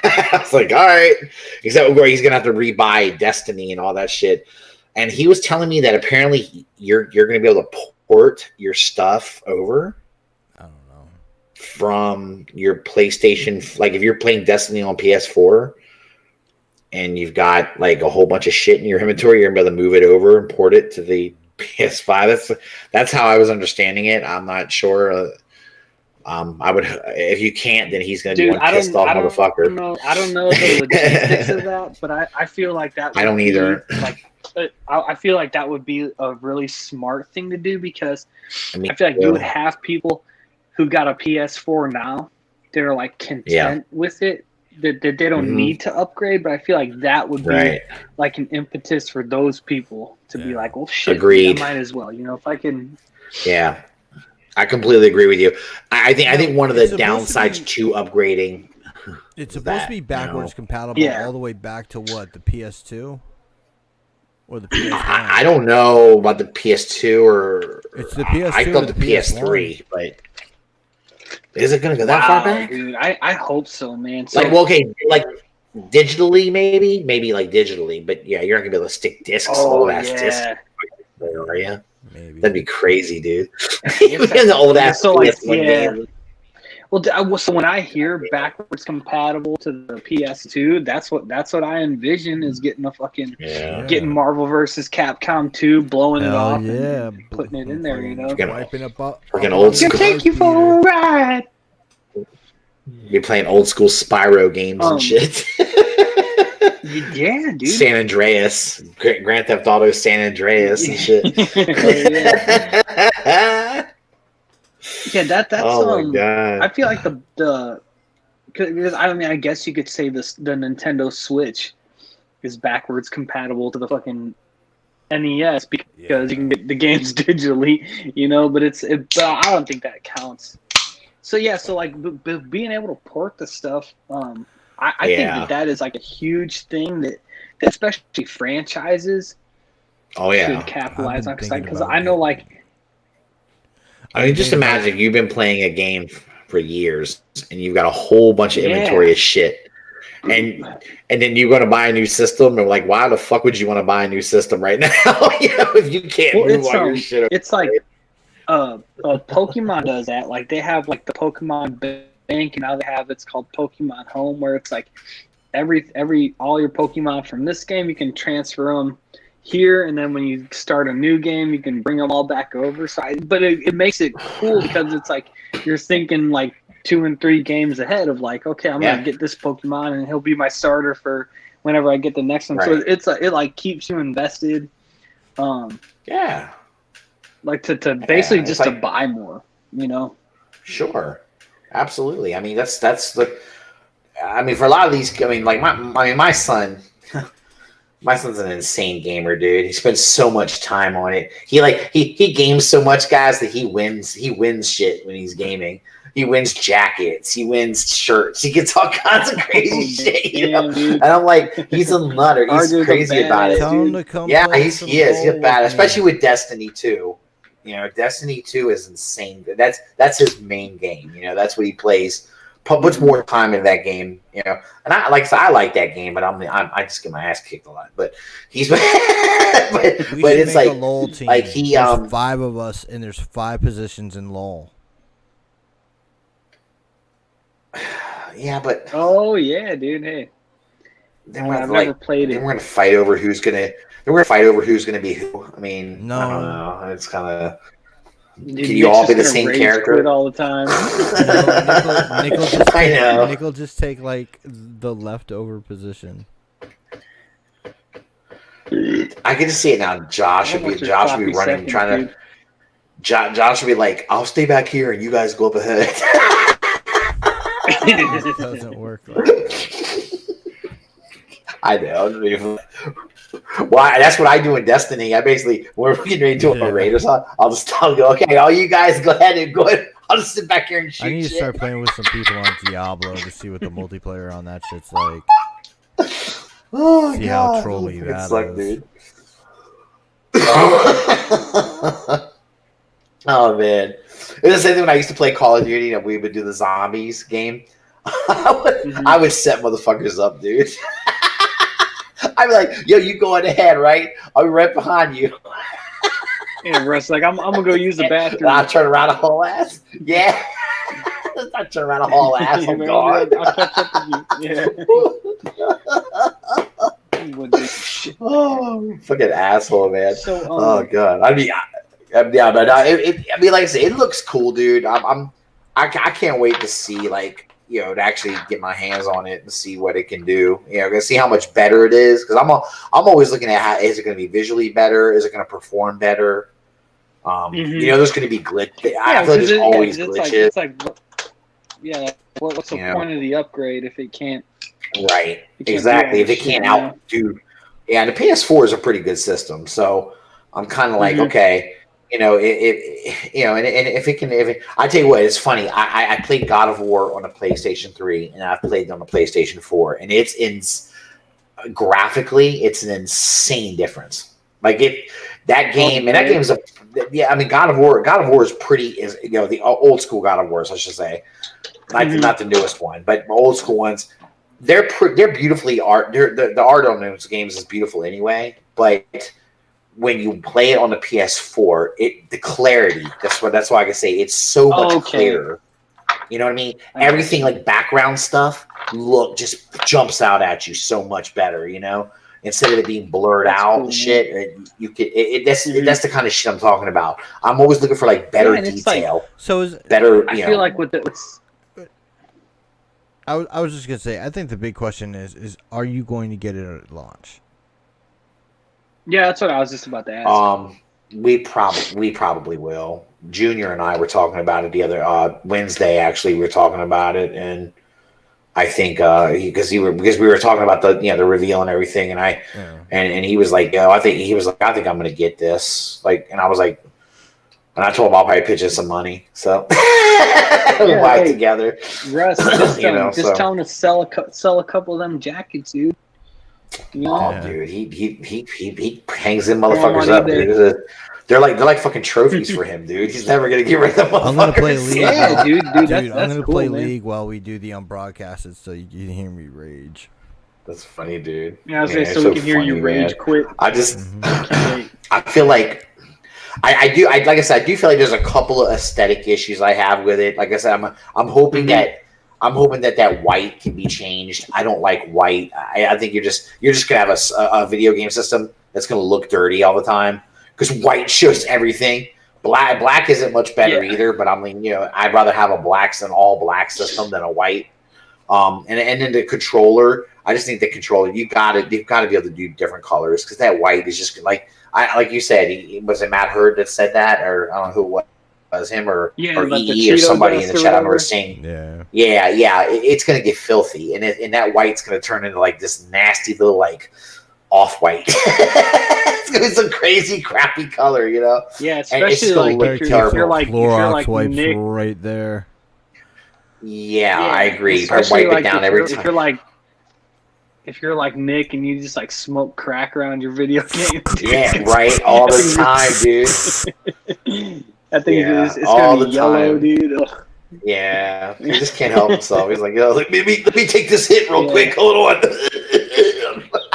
I was like, all right. Except where he's going to have to rebuy Destiny and all that shit. And he was telling me that apparently you're going to be able to port your stuff over. From your PlayStation, like if you're playing Destiny on PS4 and you've got like a whole bunch of shit in your inventory, you're gonna be able to move it over and port it to the PS5. That's how I was understanding it. I'm not sure. I would, if you can't, then he's gonna be one pissed off motherfucker. I don't know the logistics of that, but I feel like that. I don't either. Like, I feel like that would be a really smart thing to do because I feel like you would have people who got a PS4 now, they're like content with it. That they don't need to upgrade, but I feel like that would be like an impetus for those people to be like, well, shit, agreed. I might as well, if I can. Yeah, I completely agree with you. I think one of the downsides to upgrading. It's supposed to be backwards compatible all the way back to what, the PS2 or the PS1. I don't know about the PS2 or it's the PS2. I thought the PS3, but. Is it going to go that far back? Dude, I hope so, man. So, like digitally, maybe like digitally, but yeah, you're not going to be able to stick discs. Old ass discs. Are you? Maybe that'd be crazy, dude. The old ass. So Well, so when I hear backwards compatible to the PS2, that's what I envision is getting a fucking getting Marvel versus Capcom 2, blowing it off, and putting it in there, wiping up freaking old school. Take you for a ride. You're playing old school Spyro games and shit. Yeah, dude. San Andreas, Grand Theft Auto San Andreas and shit. Yeah, that's oh my God. I feel like the because I guess you could say the Nintendo Switch is backwards compatible to the fucking NES because you can get the games digitally, but I don't think that counts. So like being able to port the stuff, I think that is like a huge thing that especially franchises should capitalize on, because I know like. I mean, just imagine you've been playing a game for years and you've got a whole bunch of inventory of shit. And then you're going to buy a new system. And like, why the fuck would you want to buy a new system right now? If you can't move all your shit. It's like, Pokemon does that. Like they have like the Pokemon Bank, and now they have it's called Pokemon Home, where it's like all your Pokemon from this game you can transfer them here, and then when you start a new game you can bring them all back over. But it makes it cool because it's like you're thinking like 2 and 3 games ahead of like, okay, I'm gonna get this Pokemon and he'll be my starter for whenever I get the next one. Right. So it like keeps you invested. Like to basically just like, to buy more, you know. Sure, absolutely. I mean, that's the. I mean, for a lot of these, I mean, like my son. My son's an insane gamer, dude. He spends so much time on it. He games so much, guys, that he wins shit when he's gaming. He wins jackets. He wins shirts. He gets all kinds of crazy shit, you know? And I'm like, he's a nutter. He's crazy about it. Yeah, he is. He's bad, especially with Destiny 2. You know, Destiny 2 is insane. That's his main game. You know, that's what he plays. Puts more time in that game, you know. And I like that game, but I just get my ass kicked a lot. But he's but it's like a LOL team. Like he there's 5 of us, and there's 5 positions in LOL. Yeah, but oh yeah, dude. Hey, I've never played it. We're gonna fight over who's gonna. We're gonna fight over who's gonna be who. I mean, no. I don't know. It's kind of. Can you all be the same character all the time? Nick will just take like the leftover position. I can just see it now. Josh would be running, trying to. Josh would be like, "I'll stay back here, and you guys go up ahead." It doesn't work. I know. Well, that's what I do in Destiny. I basically, when we're getting ready to do a raid or something, I'll go, okay, all you guys go ahead. I'll just sit back here and shoot. I need to start playing with some people on Diablo to see what the multiplayer on that shit's like. See how trolly that is. Dude. Oh, man. It was the same thing when I used to play Call of Duty, and we would do the zombies game. I would set motherfuckers up, dude. I'd be like, yo, you go on ahead, right? I'll be right behind you. Yeah, Russ, like, I'm going to go use the bathroom. I'll turn around a whole ass. Yeah. I'll turn around a whole ass. I'm gone. I'll catch up with you. Yeah. Oh, fucking asshole, man. So, oh, God. I mean, like I said, it looks cool, dude. I can't wait to see, like, you know, to actually get my hands on it and see what it can do. You know, gonna see how much better it is, because I'm always looking at how is it going to be visually better, is it going to perform better. You know, there's going to be glitches. Yeah, I feel like there's always glitches. What's the point of the upgrade if it can't? Right, exactly. If it can't outdo, and the PS4 is a pretty good system, so I'm kind of like, okay. You know, I tell you what, it's funny. I played God of War on a PlayStation 3, and I've played on a PlayStation 4, and graphically, it's an insane difference. Like that game is I mean, God of War is pretty, you know, the old school God of Wars, I should say, not the newest one, but old school ones. They're beautifully art. The art on those games is beautiful anyway, but when you play it on the PS4, the clarity, that's why I can say it's so much clearer. You know what I mean? Everything like background stuff just jumps out at you so much better, you know? Instead of it being blurred out and shit, you could that's the kind of shit I'm talking about. I'm always looking for like better detail. Like, so is better, I feel like with this, I was just gonna say, I think the big question is are you going to get it at launch? Yeah, that's what I was just about to ask. We probably will. Junior and I were talking about it the other Wednesday. Actually, we were talking about it, and I think because we were talking about the reveal and everything, and and he was like, I think I'm gonna get this. Like, and I was like, and I told him I'll probably pitch in some money, so we'll buy it together. Russ, just tell him to sell a couple of them jackets, dude. Oh, dude, he hangs them motherfuckers up, dude. They're like fucking trophies for him, dude. He's never gonna get rid of them. I'm gonna play League. Yeah, dude, I'm that's gonna cool, play man. League while we do the unbroadcasted, so you can hear me rage. That's funny, dude. Yeah, I was saying, so we can hear you rage quit. I just, I feel like I do. Like I said, I do feel like there's a couple of aesthetic issues I have with it. Like I said, I'm hoping that that white can be changed. I don't like white. I think you're just gonna have a video game system that's gonna look dirty all the time because white shows everything. Black isn't much better either, but I mean, I'd rather have a an all black system than a white. And then the controller, I just think the controller, you've got to be able to do different colors because that white is just like you said. Was it Matt Hurd that said that, or I don't know who it was, him or EE or somebody in the chat? I remember saying, it's gonna get filthy, and that white's gonna turn into like this nasty little like off white. It's gonna be some crazy crappy color, Yeah, especially like if you're like Nick right there. Yeah, I agree. Wipe it down every time. If you're like Nick and you just like smoke crack around your video game, yeah, right, all the time, dude. I think it's gonna be yellow, dude. Ugh. Yeah, he just can't help himself. He's like, let me take this hit real quick. Hold on.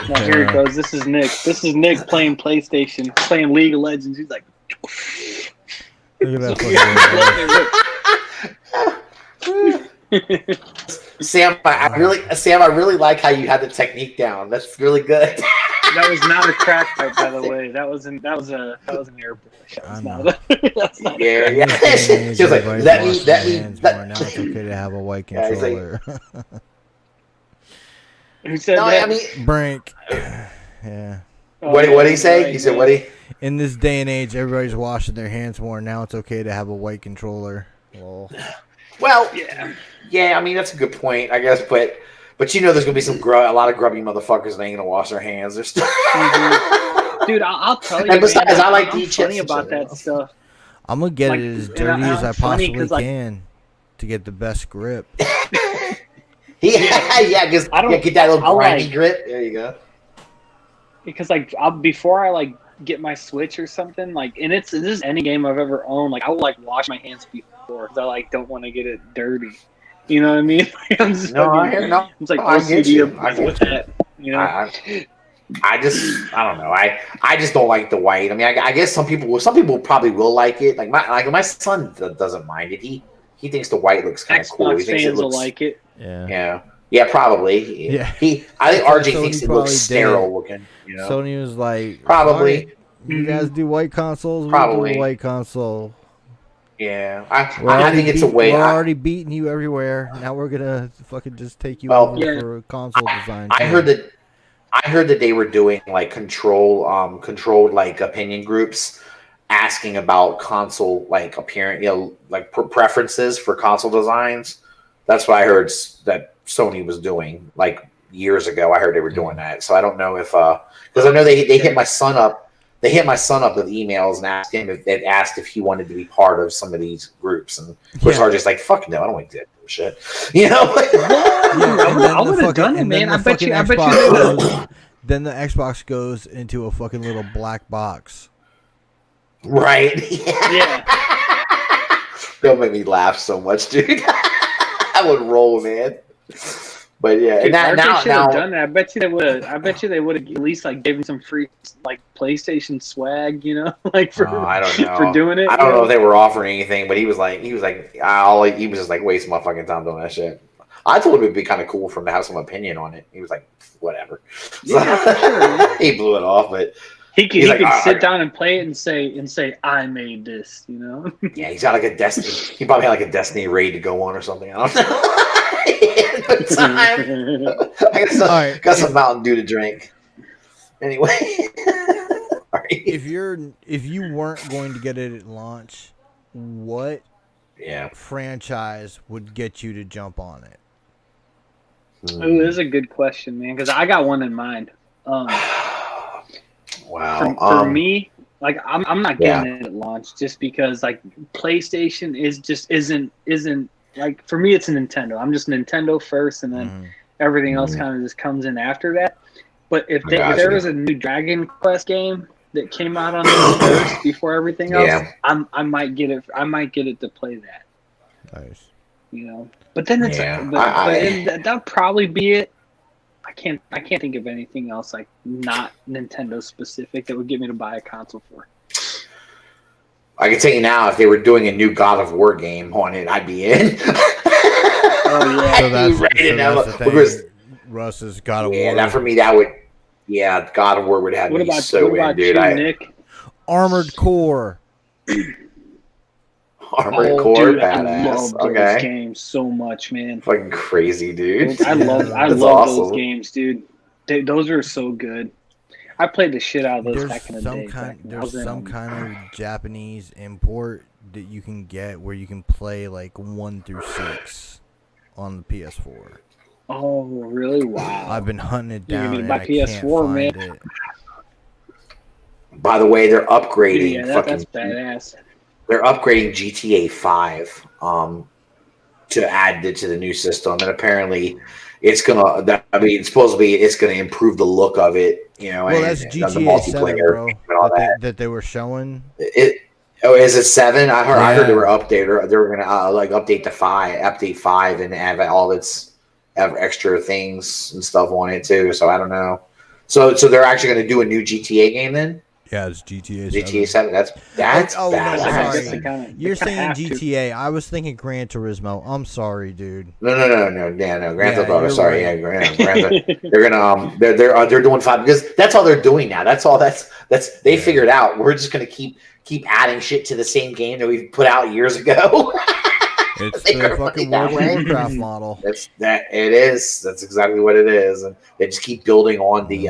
Now here it goes. This is Nick. This is Nick playing PlayStation, playing League of Legends. He's like, look at that. Sam, I really like how you had the technique down. That's really good. That was not a crack pipe, by the way. That was an airbrush. That's not yeah. She was like, now it's okay to have a white controller. Who said that? I mean, Brink. Yeah. What did he say? Right, he said, "What?" In this day and age, everybody's washing their hands more. Now it's okay to have a white controller. Well, yeah. I mean, that's a good point, I guess. But there's gonna be a lot of grubby motherfuckers that ain't gonna wash their hands. They're still... Dude, I'll tell you. And besides, man, I like I'm funny about that stuff. I'm gonna get it as dirty as I possibly can to get the best grip. Yeah, because get that little grimy grip. There you go. Because before I get my Switch or something, and this is any game I've ever owned, I will wash my hands before because I don't want to get it dirty. You know what I mean? I'm just OCD with that. I don't know. I just don't like the white. I mean, I guess some people probably will like it. Like my son doesn't mind it. He thinks the white looks kind of cool. He thinks fans will like it. Yeah, probably. Yeah. I think RJ thinks it looks sterile looking. Sony was like, probably. You guys do white consoles. Probably. We'll do a white console. Yeah, I think it's a way. We're already beating you everywhere. Now we're gonna fucking just take you over for a console design. I heard that they were doing controlled opinion groups asking about console appearance, preferences for console designs. That's what I heard that Sony was doing years ago. I heard they were doing that. So I don't know if because I know they hit my son up. They hit my son up with emails and asked if he wanted to be part of some of these groups, and of course RJ's like, "Fuck no, I don't want to do that shit." I would have done it, man. I bet you. Then the Xbox goes into a fucking little black box. Right? Yeah. Don't make me laugh so much, dude. I would roll, man. But yeah, dude, now done that. I bet you they would have. I bet you they would have at least given some free PlayStation swag, for I don't know for doing it. I don't know if they were offering anything, but he was just wasting my fucking time doing that shit. I thought it would be kind of cool for him to have some opinion on it. He was like, whatever. Yeah, for sure. He blew it off, but he could sit down and play it and say I made this, Yeah, he's got a Destiny. He probably had a Destiny raid to go on or something. I don't know. I got some Mountain Dew to drink. Anyway, if you weren't going to get it at launch, what franchise would get you to jump on it? Oh, this is a good question, man. Because I got one in mind. Wow. For me, I'm not getting it at launch just because PlayStation isn't for me, it's a Nintendo. I'm just Nintendo first, and then everything else kind of just comes in after that. But if there was a new Dragon Quest game that came out on this first before everything else, I might get it. I might get it to play that. Nice. But then it's that'll probably be it. I can't think of anything else not Nintendo specific that would get me to buy a console for. I can tell you now, if they were doing a new God of War game on it, I'd be in. Oh yeah. So that's the thing. Because Russ has got a yeah, that for me, that would God of War would have What me about so what about in, dude. you, Nick? Armored Core. Armored Core, dude, I badass. love those Okay, games so much, man. fucking crazy, dude. I love That's love awesome. those games, dude. Those are so good. I played the shit out of those There's back in the day. there's some kind of Japanese import that you can get where you can play like 1 through 6 on the PS4. Oh, really? Wow. I've been hunting it You down mean and my I can't PS4, find man? it. By the way, they're upgrading. Yeah, that's badass. They're upgrading GTA 5 to add it to the new system, and apparently it's gonna. I mean, supposedly it's gonna improve the look of it. You know, Well, and that's the GTA 7, bro. and all That they were showing. Is it 7? I heard they were updated. They were gonna like update 5, and have all its extra things and stuff on it too. So I don't know. So they're actually gonna do a new GTA game then. Yeah, it's GTA 7. GTA 7. That's Oh, badass. no, sorry. You're saying GTA. I was thinking Gran Turismo. I'm sorry, dude. No. Grand Theft Auto. you're Sorry, right. Grand they're gonna they're doing 5 because that's all they're doing now. That's all they figured out. We're just gonna keep adding shit to the same game that we put out years ago. It's the fucking World of Warcraft model. It is. That's exactly what it is, and they just keep building on the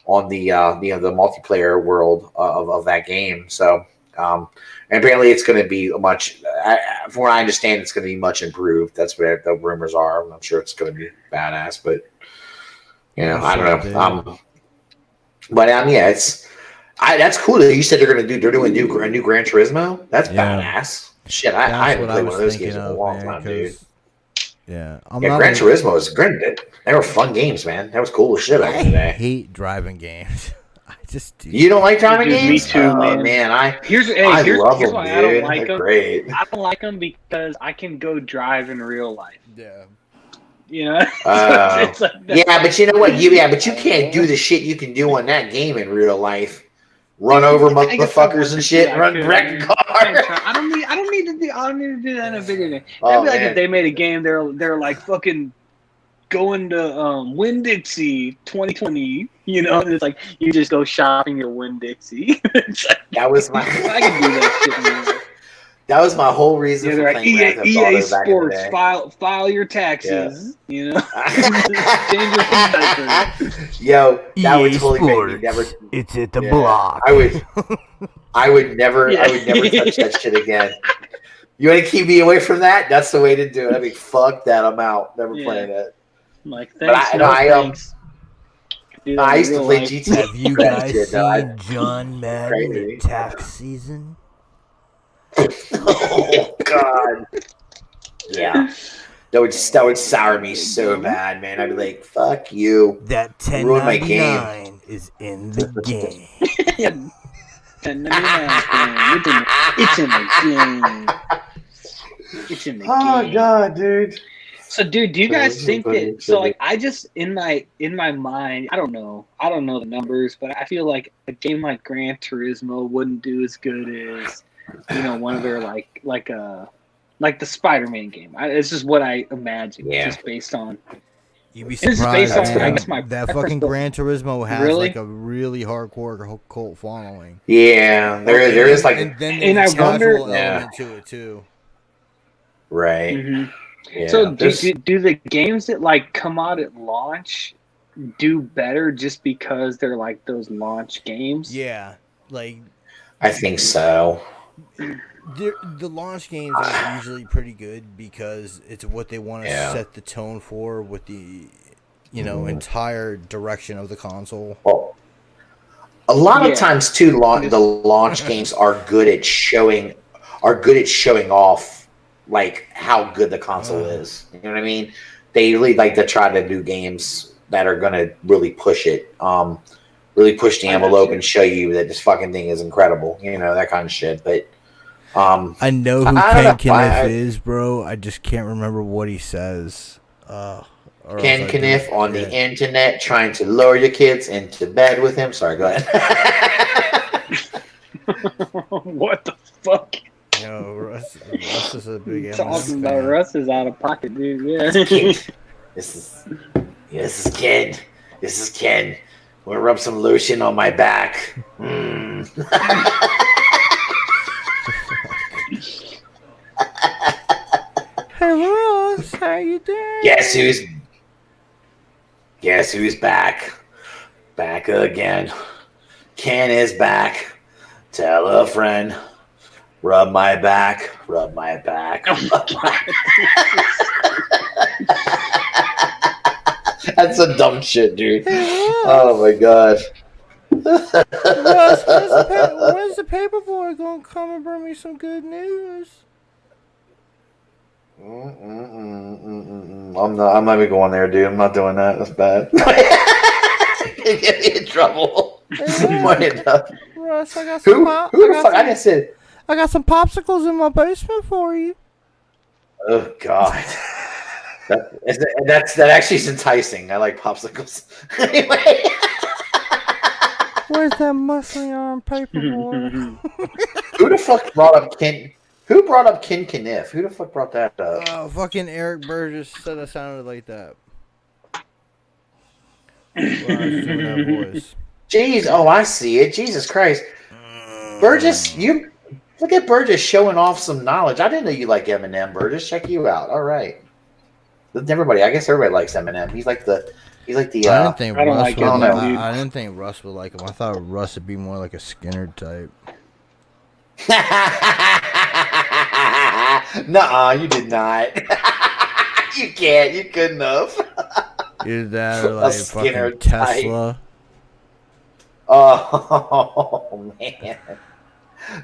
multiplayer world of that game. So, and apparently it's going to be much. From what I understand, it's going to be much improved. That's what the rumors are. I'm not sure it's going to be badass, but I don't know. But yeah, that's cool that you said they're doing a new Gran Turismo. That's badass. Shit, I haven't played one of those games in a long time, dude. Yeah, Gran Turismo is great. They were fun games, man. That was cool as shit back in the day. I hate driving games. I just do. You don't like driving games? Me too, man. I here's love them, why dude. I don't like them. Great. I don't like them because I can go drive in real life. Yeah. You know? But you know what? But you can't do the shit you can do on that game in real life. Run over motherfuckers and shit. Wreck a car. I don't need to do that in a video game. That'd be like if they made a game. They're like fucking going to Winn-Dixie 2020. You know, and it's like you just go shopping your Winn-Dixie. That was my. I can do that shit. Man. That was my whole reason. Yeah, for they're like EA Sports. File your taxes. Yeah. You know, change your diaper. Yo, that EA would totally Sports. make me never. It's at the block. I would never touch that shit again. You want to keep me away from that? That's the way to do it. I mean, fuck that. I'm out. Never playing it. I'm like, thanks. Thanks. I used to play GTA. Have you guys seen John Madden in tax season? Oh God. Yeah. That would sour me so bad, man. I'd be like, "Fuck you." That $10.99 is in the game. It's in the game. It's in the game. Oh God, dude. So, dude, do you guys think that? So, like, I just in my mind, I don't know the numbers, but I feel like a game like Gran Turismo wouldn't do as good as one of their like the Spider-Man game. It's just what I imagine, just based on. You'd be surprised. I guess that fucking Gran Turismo has like a really hardcore cult following. Yeah, there is like, and then there's a casual element to it too. Right. Mm-hmm. Yeah, so do the games that like come out at launch do better just because they're like those launch games? Yeah, like I think so. The launch games are usually pretty good because it's what they want to set the tone for with the entire direction of the console. Well, a lot of times too, the launch games are good at showing off like how good the console is. You know what I mean? They really like to try to do games that are gonna really push it, really push the envelope and show you that this fucking thing is incredible. That kind of shit. But I know who Ken Kniff is, bro. I just can't remember what he says. Ken Kniff on the internet trying to lure your kids into bed with him. Sorry, go ahead. What the fuck? Yo, Russ is a big Eminem Talking about fan. Russ is out of pocket, dude. Yeah. This is Ken. This is Ken. We'll rub some lotion on my back. Hey Russ, how you doing? Guess who's back? Back again. Ken is back. Tell a friend. Rub my back. Rub my back. Oh my God. That's some dumb shit, dude. Oh my god. Russ, when's the paperboy gonna come and bring me some good news? I'm not even going there, dude. I'm not doing that. That's bad. Get me in trouble. Russ, I got some I got some popsicles in my basement for you. Oh god. That actually is enticing. I like popsicles. Anyway. Where's that muscly arm paperboy? Who the fuck brought up Ken? Who brought up Ken Kniff? Who the fuck brought that up? Fucking Eric Burgess said I sounded like that. Voice. Jeez, oh, I see it. Jesus Christ. Burgess, you look at Burgess showing off some knowledge. I didn't know you like Eminem, Burgess. Check you out. All right. I guess everybody likes Eminem. He's like the I didn't think I don't Russ like would him, like, dude. I didn't think Russ would like him. I thought Russ would be more like a Skinner type. Nuh-uh, you did not. You can't. You couldn't have. Either that or like Skinner fucking Tesla. Oh man.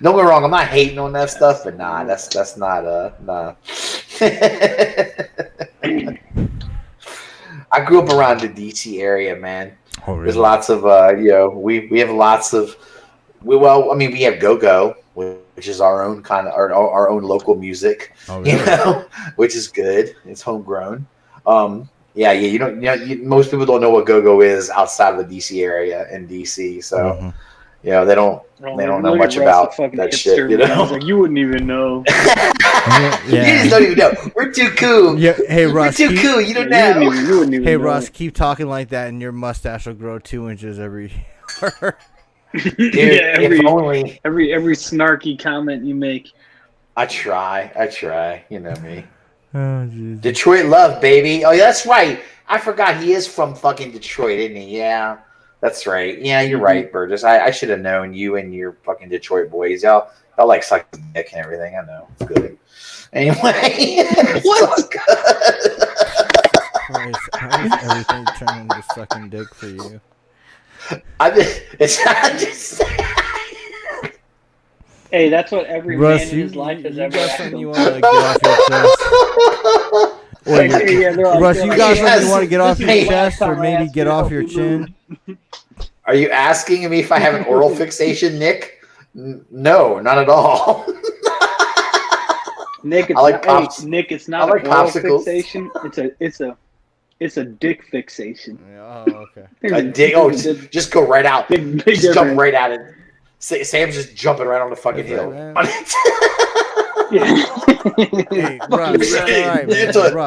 Don't get me wrong, I'm not hating on that stuff, but nah, that's not nah. I grew up around the DC area, man. Oh, really? There's lots of we have lots of we have go-go, which is our own kind of our own local music. Oh, really? Which is good. It's homegrown. Most people don't know what go-go is outside of the DC area in DC, so they don't know much about that shit. You wouldn't even know. You just don't even know. We're too cool. Yeah. Hey Russ, we're too cool. You don't know. You wouldn't even hey know. Russ, keep talking like that, and your mustache will grow 2 inches every year. Dude, every snarky comment you make. I try. You know me. Oh, geez. Detroit love, baby. Oh, yeah, that's right. I forgot he is from fucking Detroit, isn't he? Yeah, that's right. Yeah, you're right, Burgess. I should have known you and your fucking Detroit boys. Y'all like suck the dick and everything. I know. It's good. Anyway, what? Christ, how does everything turn into sucking dick for you? Hey, that's what every Russ, man in his life has ever got asked something him. you want to get off your chest? Russ, you got something you want to get off your chest or maybe get off your chin? Are you asking me if I have an oral fixation, Nick? No, not at all. Nick, it's not an oral fixation. It's a dick fixation. Oh, okay. A dick? Oh, just go right out. Just jump right at it. Sam's just jumping right on the fucking hill. Hey, Russ,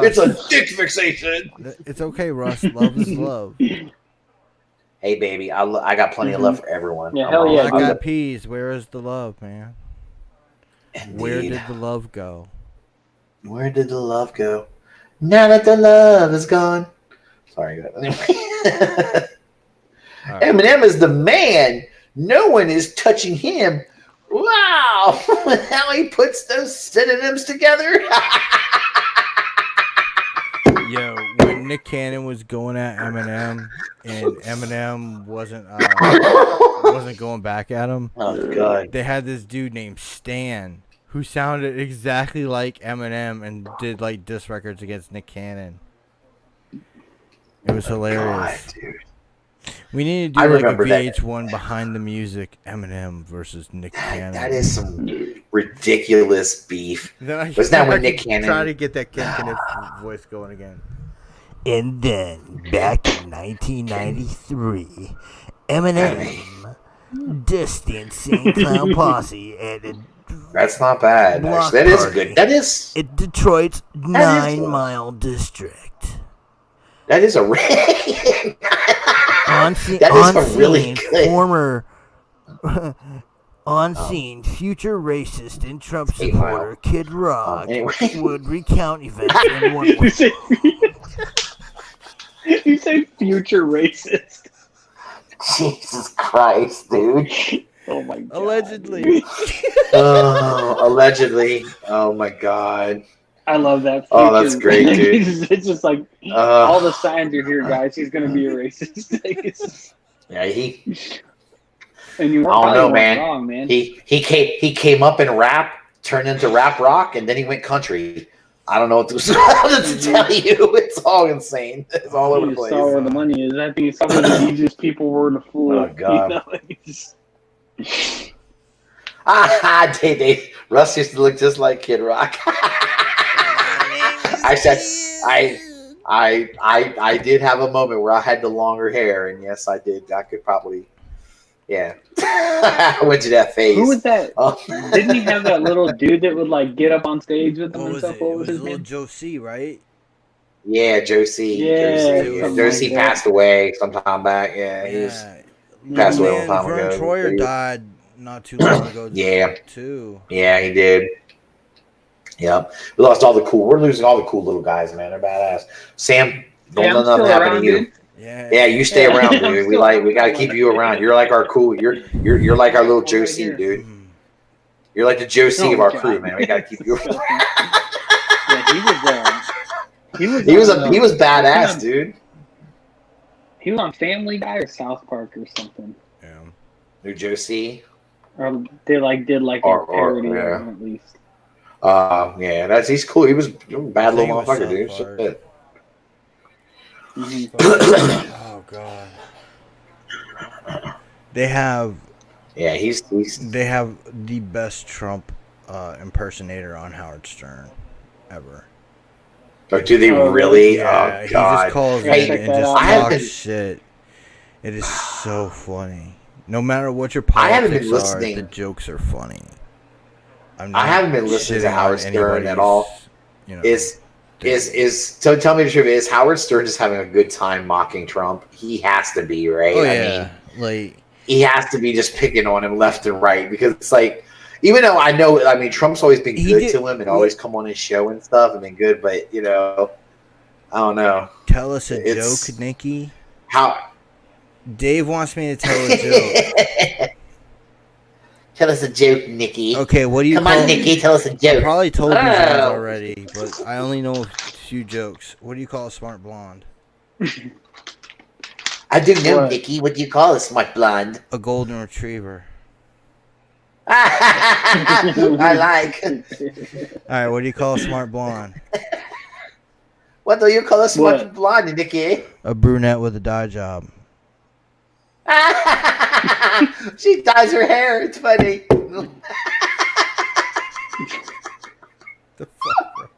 it's a dick fixation. It's okay, Russ. Love is love. Hey, baby, I got plenty of love for everyone. Yeah, hell yeah. I got peas. Where is the love, man? Indeed. Where did the love go? Where did the love go? Now that the love is gone. Sorry. Anyway. Right. Eminem is the man. No one is touching him. Wow. How he puts those synonyms together. Yo, when Nick Cannon was going at Eminem and Eminem wasn't going back at him. Oh god. They had this dude named Stan who sounded exactly like Eminem and did like diss records against Nick Cannon. It was hilarious. God, dude. We need to do like a VH1 behind the music Eminem versus Nick Cannon. That is some ridiculous beef. Was that when Nick Cannon try to get that Ken Kniff voice going again? And then back in 1993, Eminem This the Insane Clown Posse added That's not bad. Block That is party. good. That is in Detroit's That is 9 good. Mile district. that is a On scene, that is a really good. former on scene future racist and Trump 8 Mile. supporter Kid Rock Anyway. would recount events in one You say, you say future racist. Jesus Christ, dude. Oh my god. allegedly. Allegedly. Oh my God. I love that. Oh, that's great, dude. It's just like all the signs are here, guys. He's gonna be a racist. Yeah, he. And you I don't know, weren't man. wrong, man. He came up in rap, turned into rap rock, and then he went country. I don't know what to tell you. It's all insane. It's all over the You place. saw where the money is. I think it's some of the easiest people were to fool. Oh, God. You know, it's just- Russ used to look just like Kid Rock. I said I did have a moment where I had the longer hair, and yes, I did. I could probably, yeah. I went to that phase. Who was that? Oh. Didn't he have that little dude that would like get up on stage with him What and was stuff? it? What It was was his little name? Joe C, right? Yeah, Josie. Yeah, Josie something like that. passed away some time back. Yeah, he was. Passed away a long time Vern ago. Troyer died not too long ago. Yeah. too. Yeah, he did. Yep. We lost all the cool. We're losing all the cool little guys, man. They're badass. Sam, don't Yeah, let I'm nothing still happen around, to you. dude. Yeah, you stay Yeah. around, I'm dude. still We gotta keep you around. You're like our cool. You're like our little Joe C, here. dude. You're like the Joe C Oh, of our God. crew, man. We gotta keep you around. Yeah, he was He was badass, dude. He was on Family Guy or South Park or something. Yeah. New Joe C. Or they like did like a parody of yeah. him at least. Yeah, he's cool. He was a bad I little think it was motherfucker, dude. South Park. Shit. Oh god. They have Yeah, he's they have the best Trump impersonator on Howard Stern ever. But do they Oh, really? Yeah, Oh he God! just calls Hey, in check and that just out. I haven't talks been- shit. It is so funny. No matter what your I haven't been politics are, listening. the jokes are funny. I'm I haven't been listening to shitting on Howard Stern at all. anybody's, You know, So tell me the truth. Is Howard Stern just having a good time mocking Trump? He has to be, right? oh I yeah, mean, like he has to be just picking on him left and right because it's like, even though I know, I mean, Trump's always been He good did- to him and always come on his show and stuff and been good, but you know, I don't know tell us a It's- joke, Nikki. how. Dave wants me to tell a joke. Tell us a joke, Nikki. Okay, what do you Come call? on, Nikki, tell us a I joke. probably told these ones Oh. already, but I only know a few jokes. What do you call a smart blonde? I do know, What? Nikki. What do you call a smart blonde? A golden retriever. I like. All right, what do you call a smart blonde? What do you call a smart What? blonde, Nikki? A brunette with a dye job. She dyes her hair. It's funny. The fuck?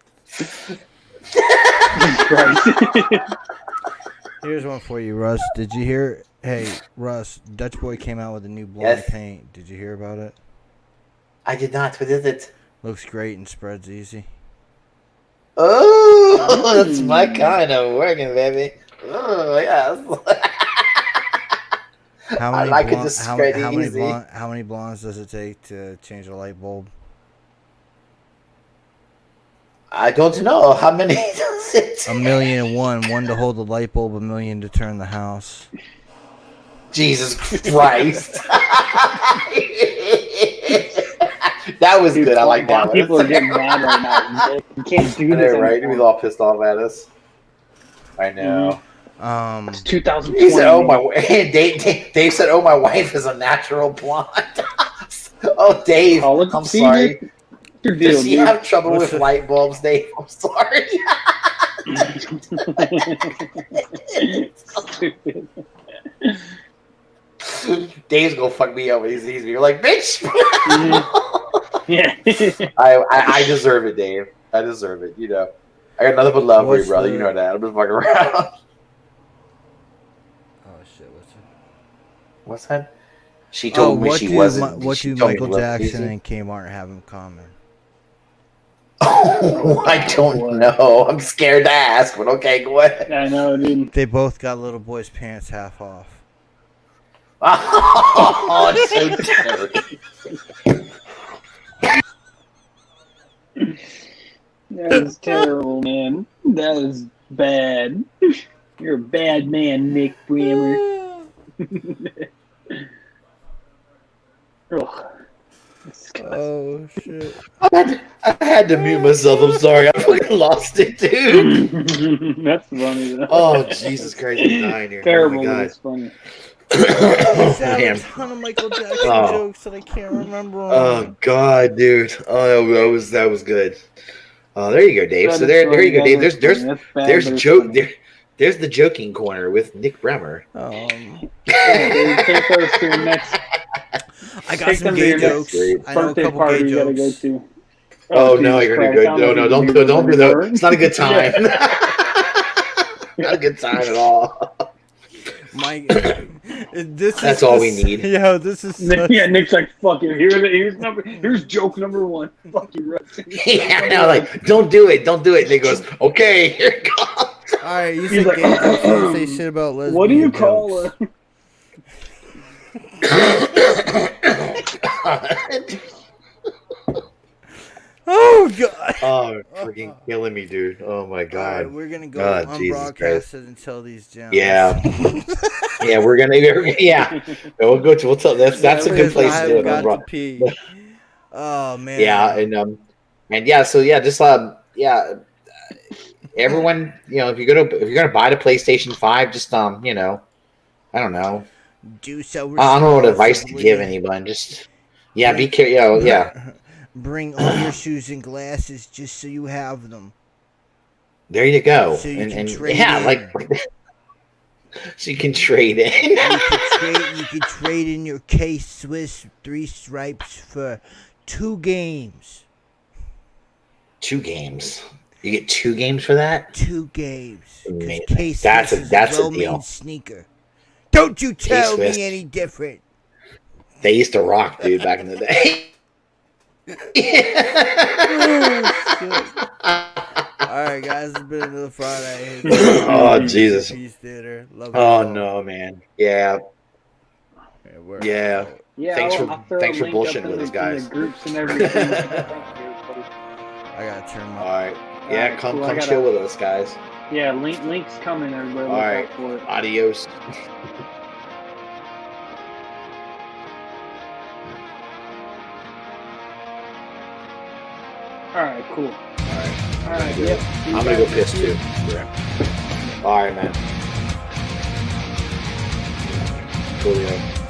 Here's one for you, Russ. Did you hear? Hey, Russ, Dutch Boy came out with a new blonde Yes. paint. Did you hear about it? I did not. What is it? Looks great and spreads easy. Oh, that's my kind of working, baby. Oh, yes. How I many like it blonde- to spread how many easy. how many blondes does it take to change a light bulb? I don't know. How many does it? 1,000,001. One to hold the light bulb, 1,000,000 to turn the house. Jesus Christ. That was good. I like that one. People are getting mad right now. You can't do I this know, right? He anymore. was all pissed off at us. I know. It's 2020. He said, "Oh my." Dave said, "Oh, my wife is a natural blonde." Oh, Dave. Call it I'm see, sorry. dude. Your deal, Does she dude. have trouble What's with the- light bulbs, Dave? I'm sorry. Stupid. Dave's gonna fuck me up when he sees me. You're like, bitch. Yeah. I deserve it, Dave. I deserve it. You know, I got nothing but love for you, What's brother. the- You know that. I'm just fucking around. Oh shit! What's it? What's that? She told me she wasn't. What she do told me Michael to look Jackson easy. and Kmart have in common? Oh, I don't know. I'm scared to ask, but okay, go ahead. I know, dude. They both got little boy's pants half off. Oh, it's so dirty. That is terrible, man. That is bad. You're a bad man, Nick Brammer. Ugh. Oh shit! I had to mute myself. I'm sorry. I fucking lost it, dude. That's funny though. Oh Jesus Christ! I'm dying here. Terrible, Oh my but God. it's funny. I Man. have a ton of Michael Jackson Oh. jokes that I can't remember. Oh God, dude. Oh, that was good. Oh, there you go, Dave. So there you go, Dave. There's the joking corner with Nick Bremer. Take those to the next. I got some gay jokes. I know a Birthday couple party gay you gotta jokes. go to. Oh no, you're gonna go. No, don't do that. It's not a good time. Not a good time at all. That's all we need. Yo, this is. Yeah, Nick's like, fuck it. Here's joke number one. Fuck you, Russ. Yeah, no, like, don't do it. And he goes, okay, here it comes. All right, you say gay jokes. You say shit about lesbian. What do you jokes. call her? Oh God! Oh, freaking killing me, dude! Oh my God! All right, we're gonna go unbroadcasted and tell these gems. Yeah, yeah, we're gonna. Yeah, we'll go to. We'll tell. That's a good place to do it. Got to pee. Oh man. Yeah, and yeah, so yeah, just yeah. Everyone, if you're gonna buy the PlayStation 5, just I don't know. Do so. I don't know what advice to give anyone. Just be careful. Yeah. Bring all your shoes and glasses just so you have them. There you go. So you can trade in. So you can trade in. You can trade in your K-Swiss 3 stripes for 2 games. 2 games. You get 2 games for that? 2 games. That's a deal. Sneaker. Don't you tell me any different. They used to rock, dude, back in the day. Alright guys, it's been another Friday. Oh Jesus. Peace Theater. Love no, man. Yeah. Yeah. Thanks for bullshitting with us, guys. Groups and everything. I gotta turn my. Alright. Yeah, come chill with us, guys. Yeah, link's coming, everybody. Alright. Adios. Alright, cool. Alright, yep. I'm gonna go piss too. Alright, man. Cool, yeah.